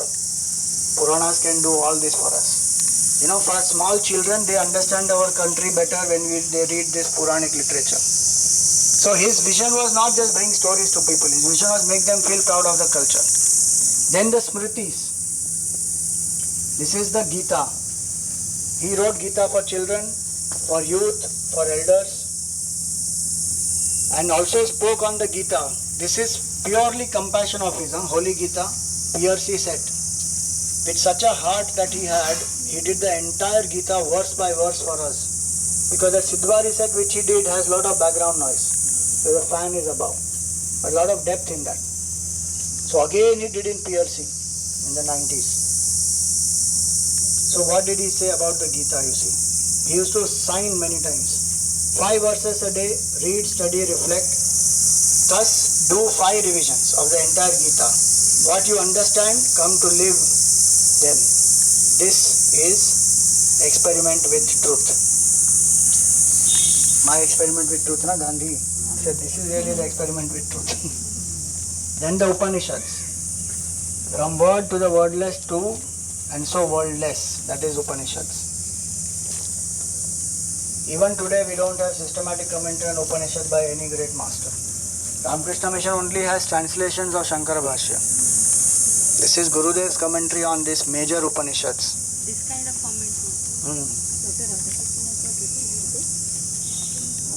Puranas can do all this for us. For small children, they understand our country better when they read this Puranic literature. So his vision was not just bring stories to people. His vision was make them feel proud of the culture. Then the Smritis. This is the Gita. He wrote Gita for children, for youth, for elders, and also spoke on the Gita. This is purely compassion of his, Holy Gita, PRC set. With such a heart that he had, he did the entire Gita verse by verse for us. Because the Siddhvari set which he did has a lot of background noise. So the fan is above. A lot of depth in that. So again he did in PRC in the 90s. So what did he say about the Gita, you see? He used to sign many times. 5 verses a day, read, study, reflect. Thus, do 5 revisions of the entire Gita. What you understand, come to live them. This is experiment with truth. My experiment with truth, na Gandhi said this is really the experiment with truth. Then the Upanishads. From word to the wordless to and so worldless, that is Upanishads. Even today we don't have systematic commentary on Upanishad by any great master. Ramakrishna Mission only has translations of Shankara Bhashya. This is Gurudev's commentary on this major Upanishads. This kind of commentary.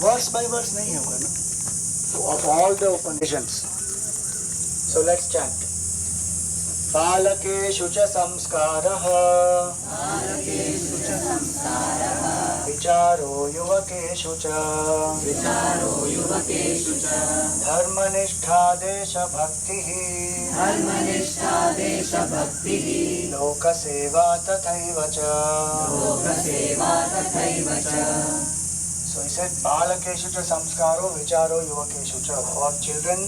Verse by verse nahi hoga na? Of all the Upanishads. So let's chant. बालकेषु च संस्कारः विचारो युवकेषु च धर्मनिष्ठा देशभक्तिः लोकसेवा तथैव च So he said बालकेषु च संस्कारो विचारो युवकेषु च. For children,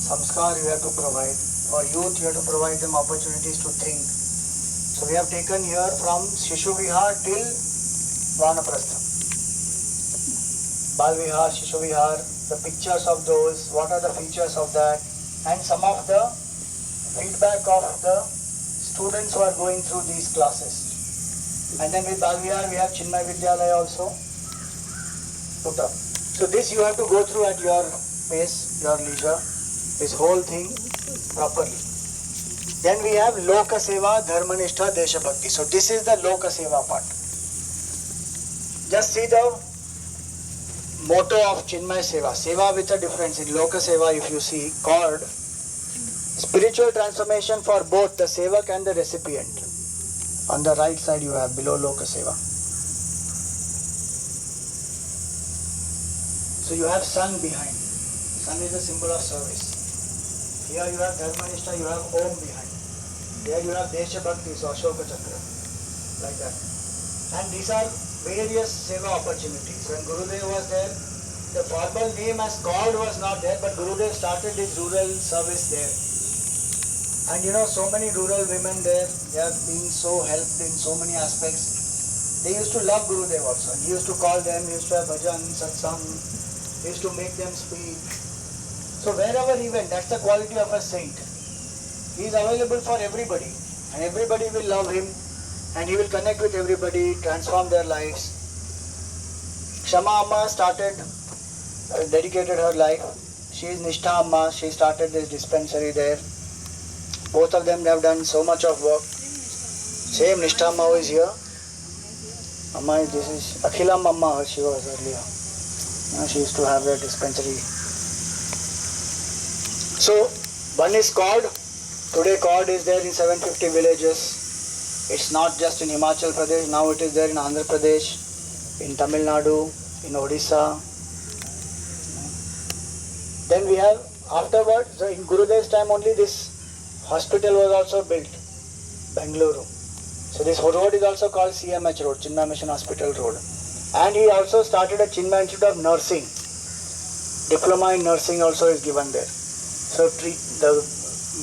samskar you have to provide. For youth, you have to provide them opportunities to think. So we have taken here from Shishu Vihar till Vanaprastha. Balavihar, Shishu Vihar, the pictures of those, what are the features of that, and some of the feedback of the students who are going through these classes. And then with Balavihar, we have Chinmaya Vidyalaya also put up. So this you have to go through at your pace, your leisure, this whole thing properly. Then we have Loka Seva, Dharmanishta, Deshabhakti. So this is the Loka Seva part. Just see the motto of Chinmaya Seva. Seva with a difference. In Loka Seva, if you see, called spiritual transformation for both the Sevak and the recipient. On the right side you have below Loka Seva. So you have sun behind. Sun is the symbol of service. Here you have Dharmanishta, you have Om behind. There you have Desha Bhakti, so Ashoka Chakra. Like that. And these are various Seva opportunities. When Gurudev was there, the formal name as God was not there, but Gurudev started his rural service there. And so many rural women there, they are being so helped in so many aspects. They used to love Gurudev also. And he used to call them, he used to have bhajan, satsang, he used to make them speak. So wherever he went, that's the quality of a saint. He is available for everybody, and everybody will love him, and he will connect with everybody, transform their lives. Kshama Amma dedicated her life. She is Nishtha Amma, she started this dispensary there. Both of them have done so much of work. Same Nishtha Amma who is here. Amma, this is Akhilam Amma, she was earlier. She used to have a dispensary. So, one is Cod. Today Cod is there in 750 villages. It's not just in Himachal Pradesh, now it is there in Andhra Pradesh, in Tamil Nadu, in Odisha. Then we have, afterwards, so in Gurudev's time only this hospital was also built, Bengaluru. So this road is also called CMH Road, Chinmaya Mission Hospital Road. And he also started a Chinmaya Institute of Nursing. Diploma in Nursing also is given there. So the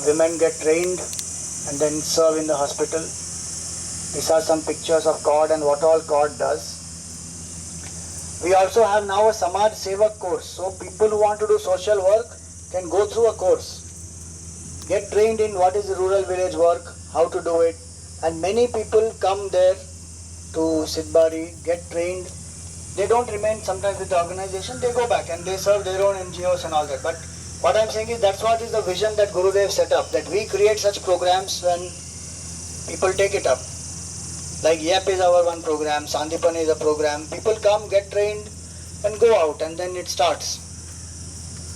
women get trained and then serve in the hospital. These are some pictures of God and what all God does. We also have now a Samaj Sevak course. So people who want to do social work can go through a course, get trained in what is the rural village work, how to do it, and many people come there to Sidbari, get trained. They don't remain sometimes with the organization, they go back and they serve their own NGOs and all that. But what I'm saying is that's what is the vision that Gurudev set up, that we create such programs when people take it up. Like YEP is our one program, Sandeepany is a program. People come, get trained and go out, and then it starts.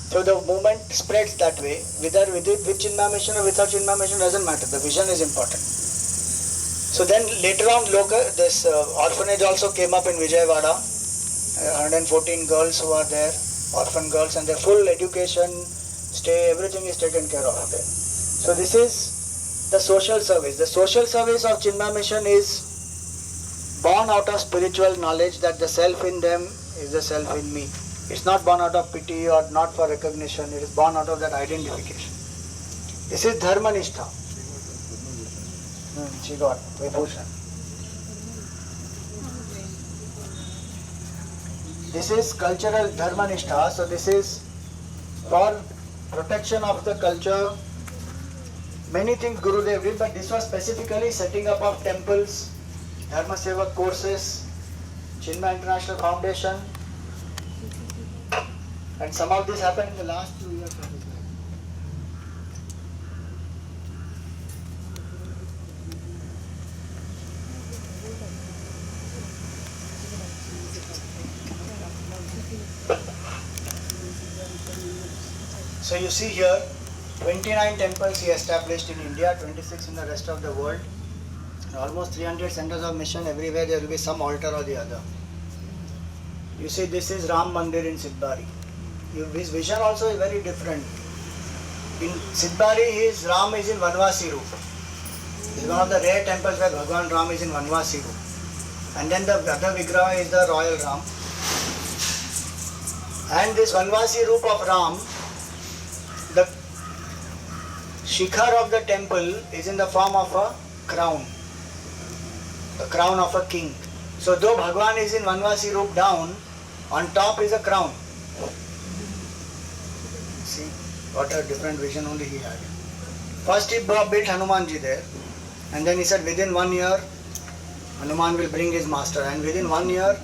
So the movement spreads that way. Whether with Chinmaya Mission or without Chinmaya Mission doesn't matter. The vision is important. So then later on, this orphanage also came up in Vijayawada. 114 girls who are there, orphan girls, and their full education, stay, everything is taken care of there. So this is the social service. The social service of Chinmaya Mission is born out of spiritual knowledge that the self in them is the self in me. It's not born out of pity or not for recognition. It is born out of that identification. This is Dharma Nishtha. She got Vibhushan. This is cultural Dharma Nishtha. So this is for protection of the culture. Many things Gurudev did, but this was specifically setting up of temples, Dharma Seva courses, Chinmaya International Foundation, and some of this happened in the last 2 years. So you see here, 29 temples he established in India, 26 in the rest of the world, and almost 300 centers of mission. Everywhere there will be some altar or the other. You see, this is Ram Mandir in Sidbari. His vision also is very different. In Sidbari, his Ram is in Vanvasi Roop. It is one of the rare temples where Bhagwan Ram is in Vanvasi Roop. And then the other Vigraha is the Royal Ram. And this Vanvasi Roop of Ram, the shikhar of the temple is in the form of a crown. The crown of a king. So though Bhagwan is in Vanvasi Roop down, on top is a crown. See, what a different vision only he had. First he built Hanumanji there, and then he said within 1 year, Hanuman will bring his master, and within 1 year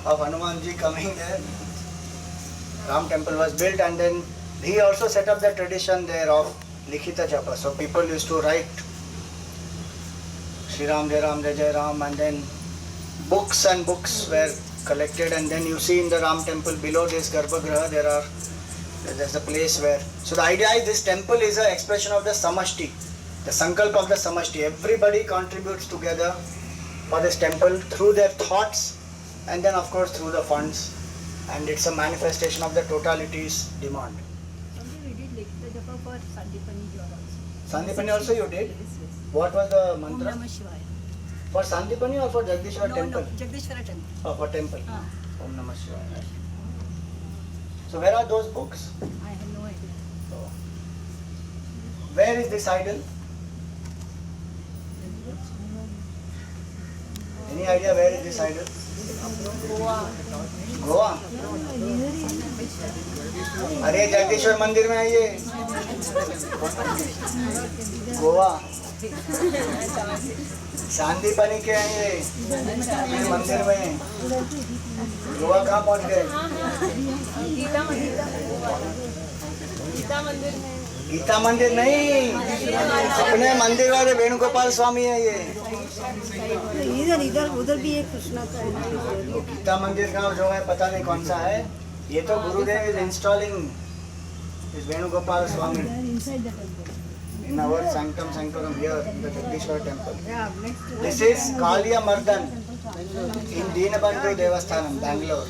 of Hanumanji coming there, Ram temple was built, and then he also set up the tradition there of Likhita Japa. So people used to write Shri Ram, Jai Ram, and then books and books were collected, and then you see in the Ram temple below this Garbhagriha there's a place where, so the idea is this temple is an expression of the Samashti, the Sankalp of the Samashti. Everybody contributes together for this temple through their thoughts and then of course through the funds, and it's a manifestation of the totality's demand. We did Likhita Japa for Sandeepany also. Sandeepany also you did? What was the mantra? Om Namah Shivaya. For Sandeepany or for Jagdishwara temple? No, Jagdishwara temple. Oh, for temple. Om Namah Shivaya. So where are those books? I have no idea. Oh. Where is this idol? Any idea where is this idol? Goa. अरे जगदीश्वर मंदिर में है ये. गोवा. सांदीपनी के हैं ये मंदिर में. गोवा कहाँ पहुँच गए? गीता मंदिर नहीं, अपने मंदिर वाले वेणुगोपाल स्वामी है ये. इधर उधर भी एक कृष्णा का है. गीता मंदिर का जो है पता नहीं कौन सा है. ये तो गुरुदेव इज इंस्टॉलिंग इस वेणुगोपाल स्वामी in our sanctum sanctorum here in the Jagdishwara temple. This is Kaliya Mardan in Deenabandhu Devasthanam, Bangalore.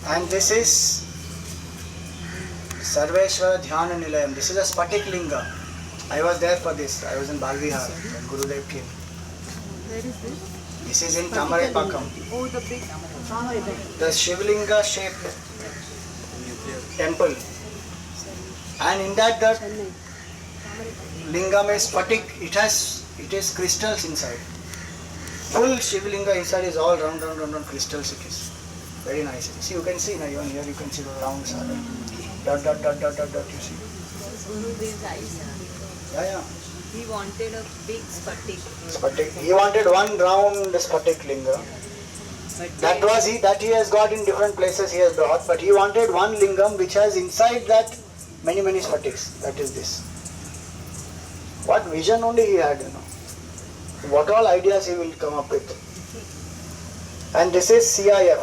And this is Sarveshwara Dhyana Nilayam. This is a Spatik Linga. I was there for this. I was in Balavihar when Gurudev came. Where is this? This is in Tamarepakam. Oh, the big The Shivlinga shaped temple. And in that the lingam is spatik. It is crystals inside. Full Shivlinga inside is all round crystals it is. Very nice. See, you can see now, even here you can see the rounds are there. Dot, dot, dot, dot, dot, dot, you see. Gurudev's eyes. Yeah. He wanted a big spatik. Spatik. He wanted one round Spatik linga. But That he has got in different places he has brought, but he wanted one lingam which has inside that many spatiks. That is this. What vision only he had, What all ideas he will come up with. And this is CIF.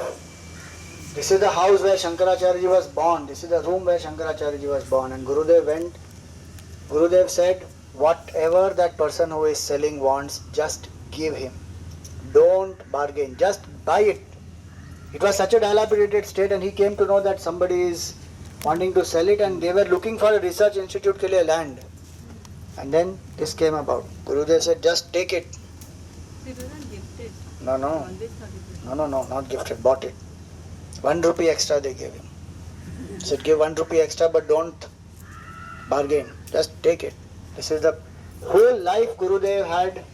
This is the house where Shankaracharya was born. This is the room where Shankaracharya was born. And Gurudev said, whatever that person who is selling wants, just give him. Don't bargain, just buy it. It was such a dilapidated state, and he came to know that somebody is wanting to sell it, and they were looking for a research institute ke liye land. And then this came about. Gurudev said, just take it. It wasn't gifted. No, not gifted, bought it. 1 rupee extra they gave him. Said, give 1 rupee extra, but don't bargain. Just take it. This is the whole life Gurudev had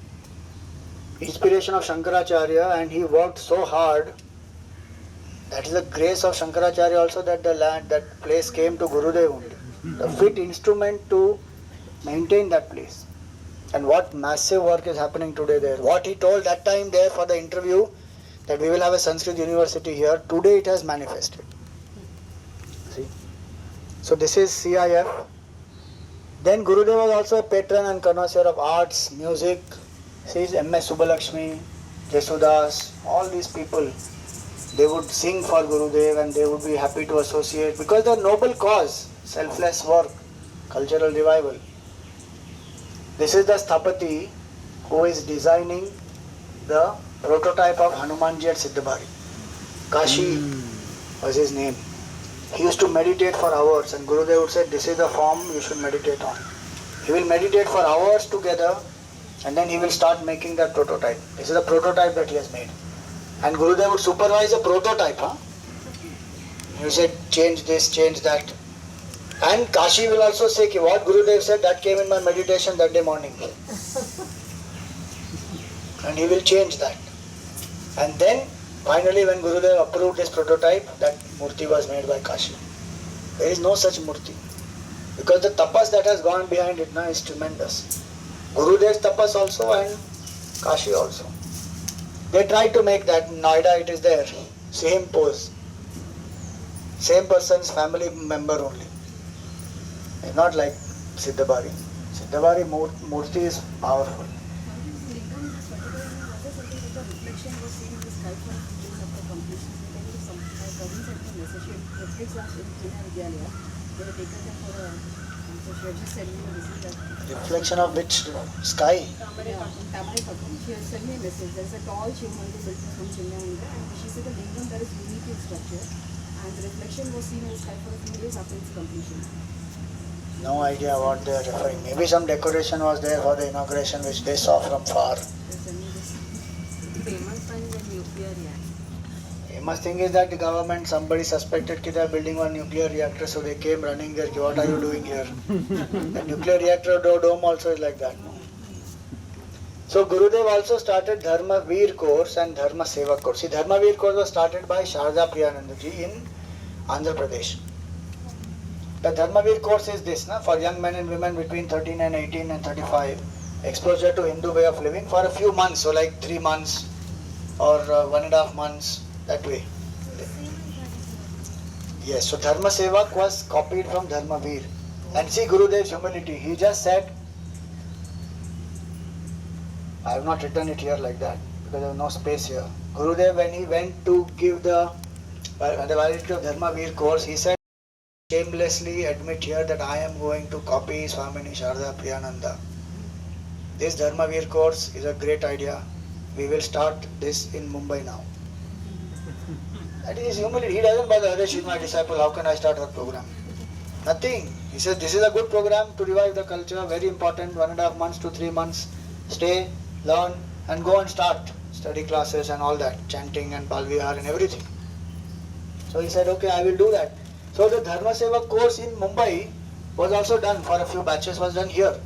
inspiration of Shankaracharya, and he worked so hard. That is the grace of Shankaracharya also, that that place came to Gurudev only. The fit instrument to maintain that place. And what massive work is happening today there. What he told that time there for the interview, that we will have a Sanskrit university here, today it has manifested. See? So this is CIF. Then Gurudev was also a patron and connoisseur of arts, music. See, M.S. Subbalakshmi, Jesudas, all these people, they would sing for Gurudev and they would be happy to associate, because the noble cause, selfless work, cultural revival. This is the Sthapati who is designing the prototype of Hanumanji at Siddhabari. Kashi was his name. He used to meditate for hours, and Gurudev would say, this is the form you should meditate on. He will meditate for hours together, and then he will start making that prototype. This is the prototype that he has made. And Gurudev would supervise the prototype. He said, change this, change that. And Kashi will also say, what Gurudev said, that came in my meditation that day morning. And he will change that. And then, finally, when Gurudev approved this prototype, that murti was made by Kashi. There is no such murti. Because the tapas that has gone behind it now is tremendous. Gurudev's tapas also and Kashi also. They tried to make that. In Noida it is there. Same pose. Same person's family member only. It's not like Siddhabari. Siddhabari murti is powerful. Reflection of which sky? She has sent me a message. There is a tall Chinmaya built from Chinmaya, and she said the lingam that is unique in structure, and the reflection was seen in the sky for a few days after its completion. No idea what they are referring. Maybe some decoration was there for the inauguration which they saw from far. Famous one is the nuclear reactor. Famous thing is that the government, somebody suspected that they are building one nuclear reactor, so they came running there. What are you doing here? The nuclear reactor dome also is like that. So Gurudev also started Dharma Veer course and Dharma Seva course. See, Dharma Veer course was started by Sharda Priyanandaji in Andhra Pradesh. The Dharma Veer course is this, for young men and women between 13 and 18 and 35. Exposure to Hindu way of living for a few months, so like 3 months or 1.5 months, that way. Yes, so Dharma Seva was copied from Dharma Veer. And see Gurudev's humility. He just said, I have not written it here like that because there was no space here. Gurudev, when he went to give the validity of Dharma Veer course, he said, shamelessly admit here that I am going to copy Swamini Sharda Priyananda. This Dharma Veer course is a great idea. We will start this in Mumbai now. That is humility. He doesn't bother, she's my disciple, how can I start her program? Nothing. He says, this is a good program to revive the culture, very important, 1.5 months to 3 months. Stay, learn, and go and start study classes and all that, chanting and Balavihar and everything. So he said, okay, I will do that. So the Dharma Seva course in Mumbai was also done, for a few batches was done here.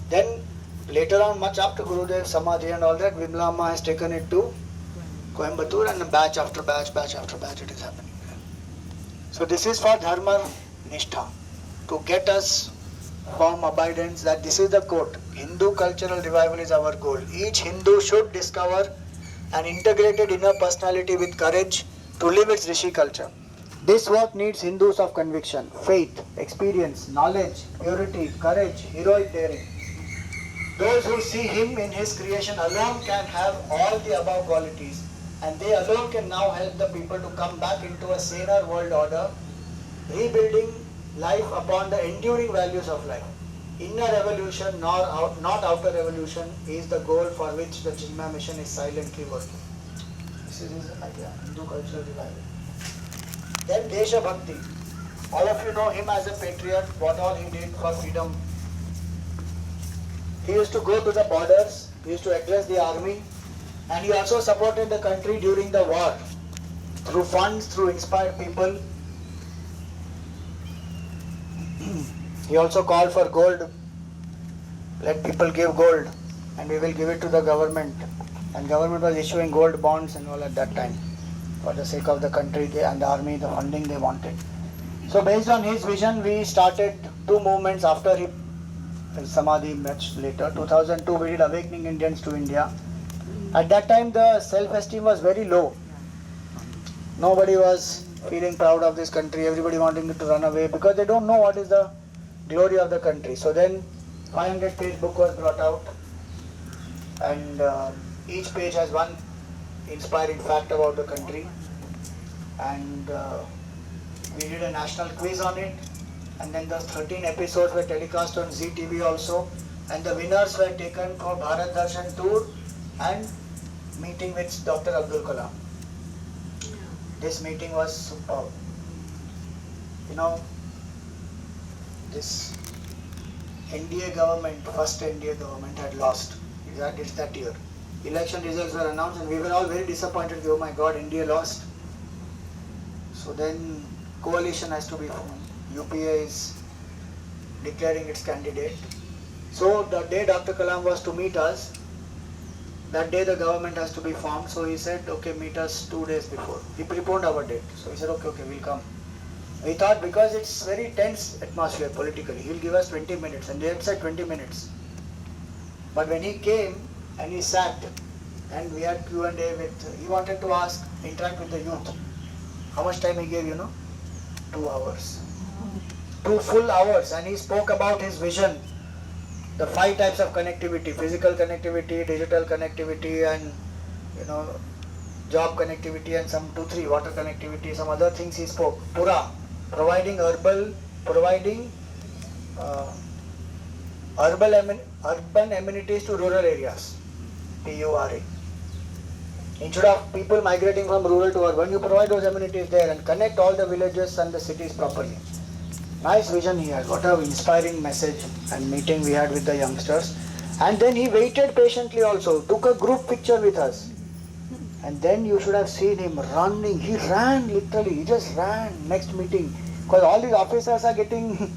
Then later on, much after Gurudev Samadhi and all that, Vimla Amma has taken it to Coimbatore, and batch after batch it is happening. So this is for Dharma Nishtha, to get us firm abidance that this is the quote, Hindu cultural revival is our goal. Each Hindu should discover an integrated inner personality with courage to live its Rishi culture. This work needs Hindus of conviction, faith, experience, knowledge, purity, courage, heroic daring. Those who see him in his creation alone can have all the above qualities, and they alone can now help the people to come back into a saner world order, rebuilding life upon the enduring values of life. Inner evolution, not outer evolution, is the goal for which the Chinmaya mission is silently working. This is his idea, Hindu cultural revival. Then Desha Bhakti. All of you know him as a patriot, what all he did for freedom. He used to go to the borders, he used to address the army, and he also supported the country during the war through funds, through inspired people. He also called for gold. Let people give gold and we will give it to the government. And government was issuing gold bonds and all at that time for the sake of the country and the army, the funding they wanted. So based on his vision, we started two movements after he Samadhi much later. 2002 we did Awakening Indians to India. At that time the self-esteem was very low. Nobody was feeling proud of this country, everybody wanting it to run away because they don't know what is the glory of the country. So then 500-page book was brought out, and each page has one inspiring fact about the country, and we did a national quiz on it, and then the 13 episodes were telecast on Zee TV also, and the winners were taken for Bharat Darshan tour and meeting with Dr. Abdul Kalam. This meeting was superb. You know, this NDA government, first NDA government had lost. It's that year. Election results were announced and we were all very disappointed. Oh my God, India lost. So then coalition has to be formed. UPA is declaring its candidate. So the day Dr. Kalam was to meet us, that day the government has to be formed. So he said, okay, meet us 2 days before. He preponed our date. So he said, okay, we'll come. We thought because it's very tense atmosphere politically, he'll give us 20 minutes, and they had said 20 minutes. But when he came and he sat and we had Q&A with, he wanted to interact with the youth. How much time he gave, 2 hours. 2 full hours, and he spoke about his vision, the 5 types of connectivity, physical connectivity, digital connectivity, and job connectivity, and some 2-3 water connectivity, some other things he spoke. Pura, providing urban amenities to rural areas. PURA. Instead of people migrating from rural to urban, you provide those amenities there and connect all the villages and the cities properly. Nice vision he had. What an inspiring message and meeting we had with the youngsters. And then he waited patiently also, took a group picture with us. And then you should have seen him running. He ran literally. He just ran next meeting. Because all these officers are getting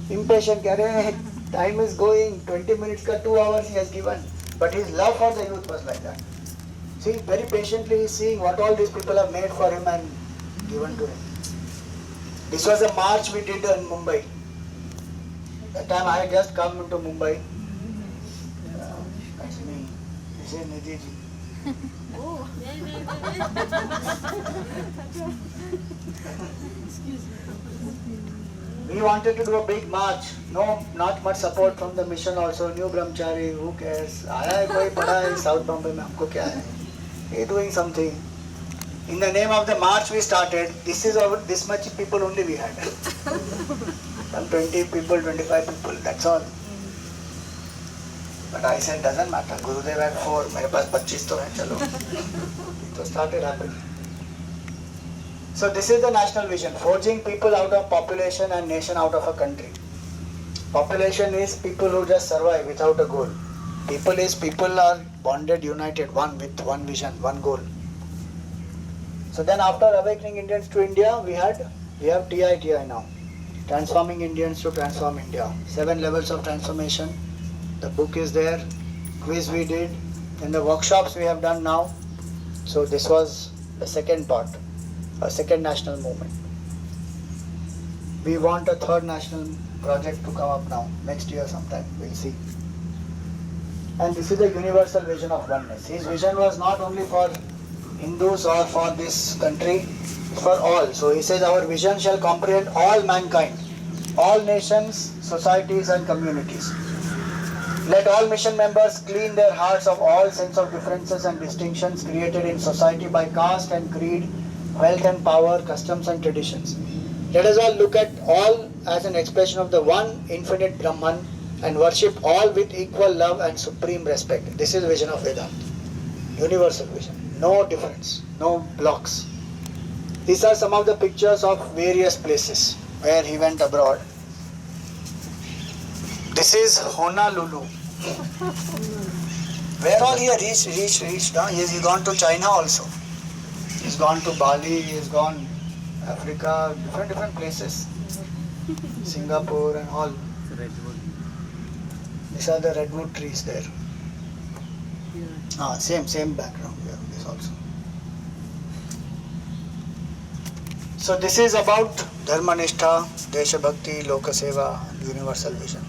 impatient. Time is going. 20 minutes ka 2 hours he has given. But his love for the youth was like that. See, very patiently he is seeing what all these people have made for him and given to him. This was a march we did in Mumbai. That time I had just come into Mumbai. That's me. This is Nidhi ji. Oh. We wanted to do a big march. No, not much support from the mission also. New Brahmachari, who cares? आया है कोई पढ़ा है South Bombay में हमको क्या है? He doing something. In the name of the march we started. This much people only we had. Some 20 people, 25 people. That's all. But I said doesn't matter. Gurudev had 4. मेरे पास 25 तो है चलो. So started happening. So this is the national vision, forging people out of population and nation out of a country. Population is people who just survive without a goal. People are bonded, united, one with one vision, one goal. So then after Awakening Indians to India, we have TI now. Transforming Indians to Transform India. 7 levels of transformation. The book is there. Quiz we did. Then the workshops we have done now. So this was the second part, a second national movement. We want a third national project to come up now, next year sometime, we'll see. And this is the universal vision of oneness. His vision was not only for Hindus or for this country, for all. So he says our vision shall comprehend all mankind, all nations, societies and communities. Let all mission members clean their hearts of all sense of differences and distinctions created in society by caste and creed, wealth and power, customs and traditions. Let us all look at all as an expression of the one infinite Brahman and worship all with equal love and supreme respect. This is the vision of Vedanta. Universal vision. No difference, no blocks. These are some of the pictures of various places where he went abroad. This is Honolulu. Where all he reached. He's gone to China also. He's gone to Bali, he's gone Africa, different places. Singapore and all. These are the redwood trees there. Same background here, this also. So this is about Dharmanistha, Desha Bhakti, Loka Seva, Universal Vision.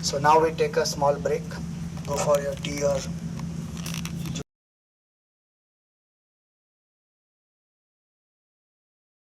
So now we take a small break. Go for your tea or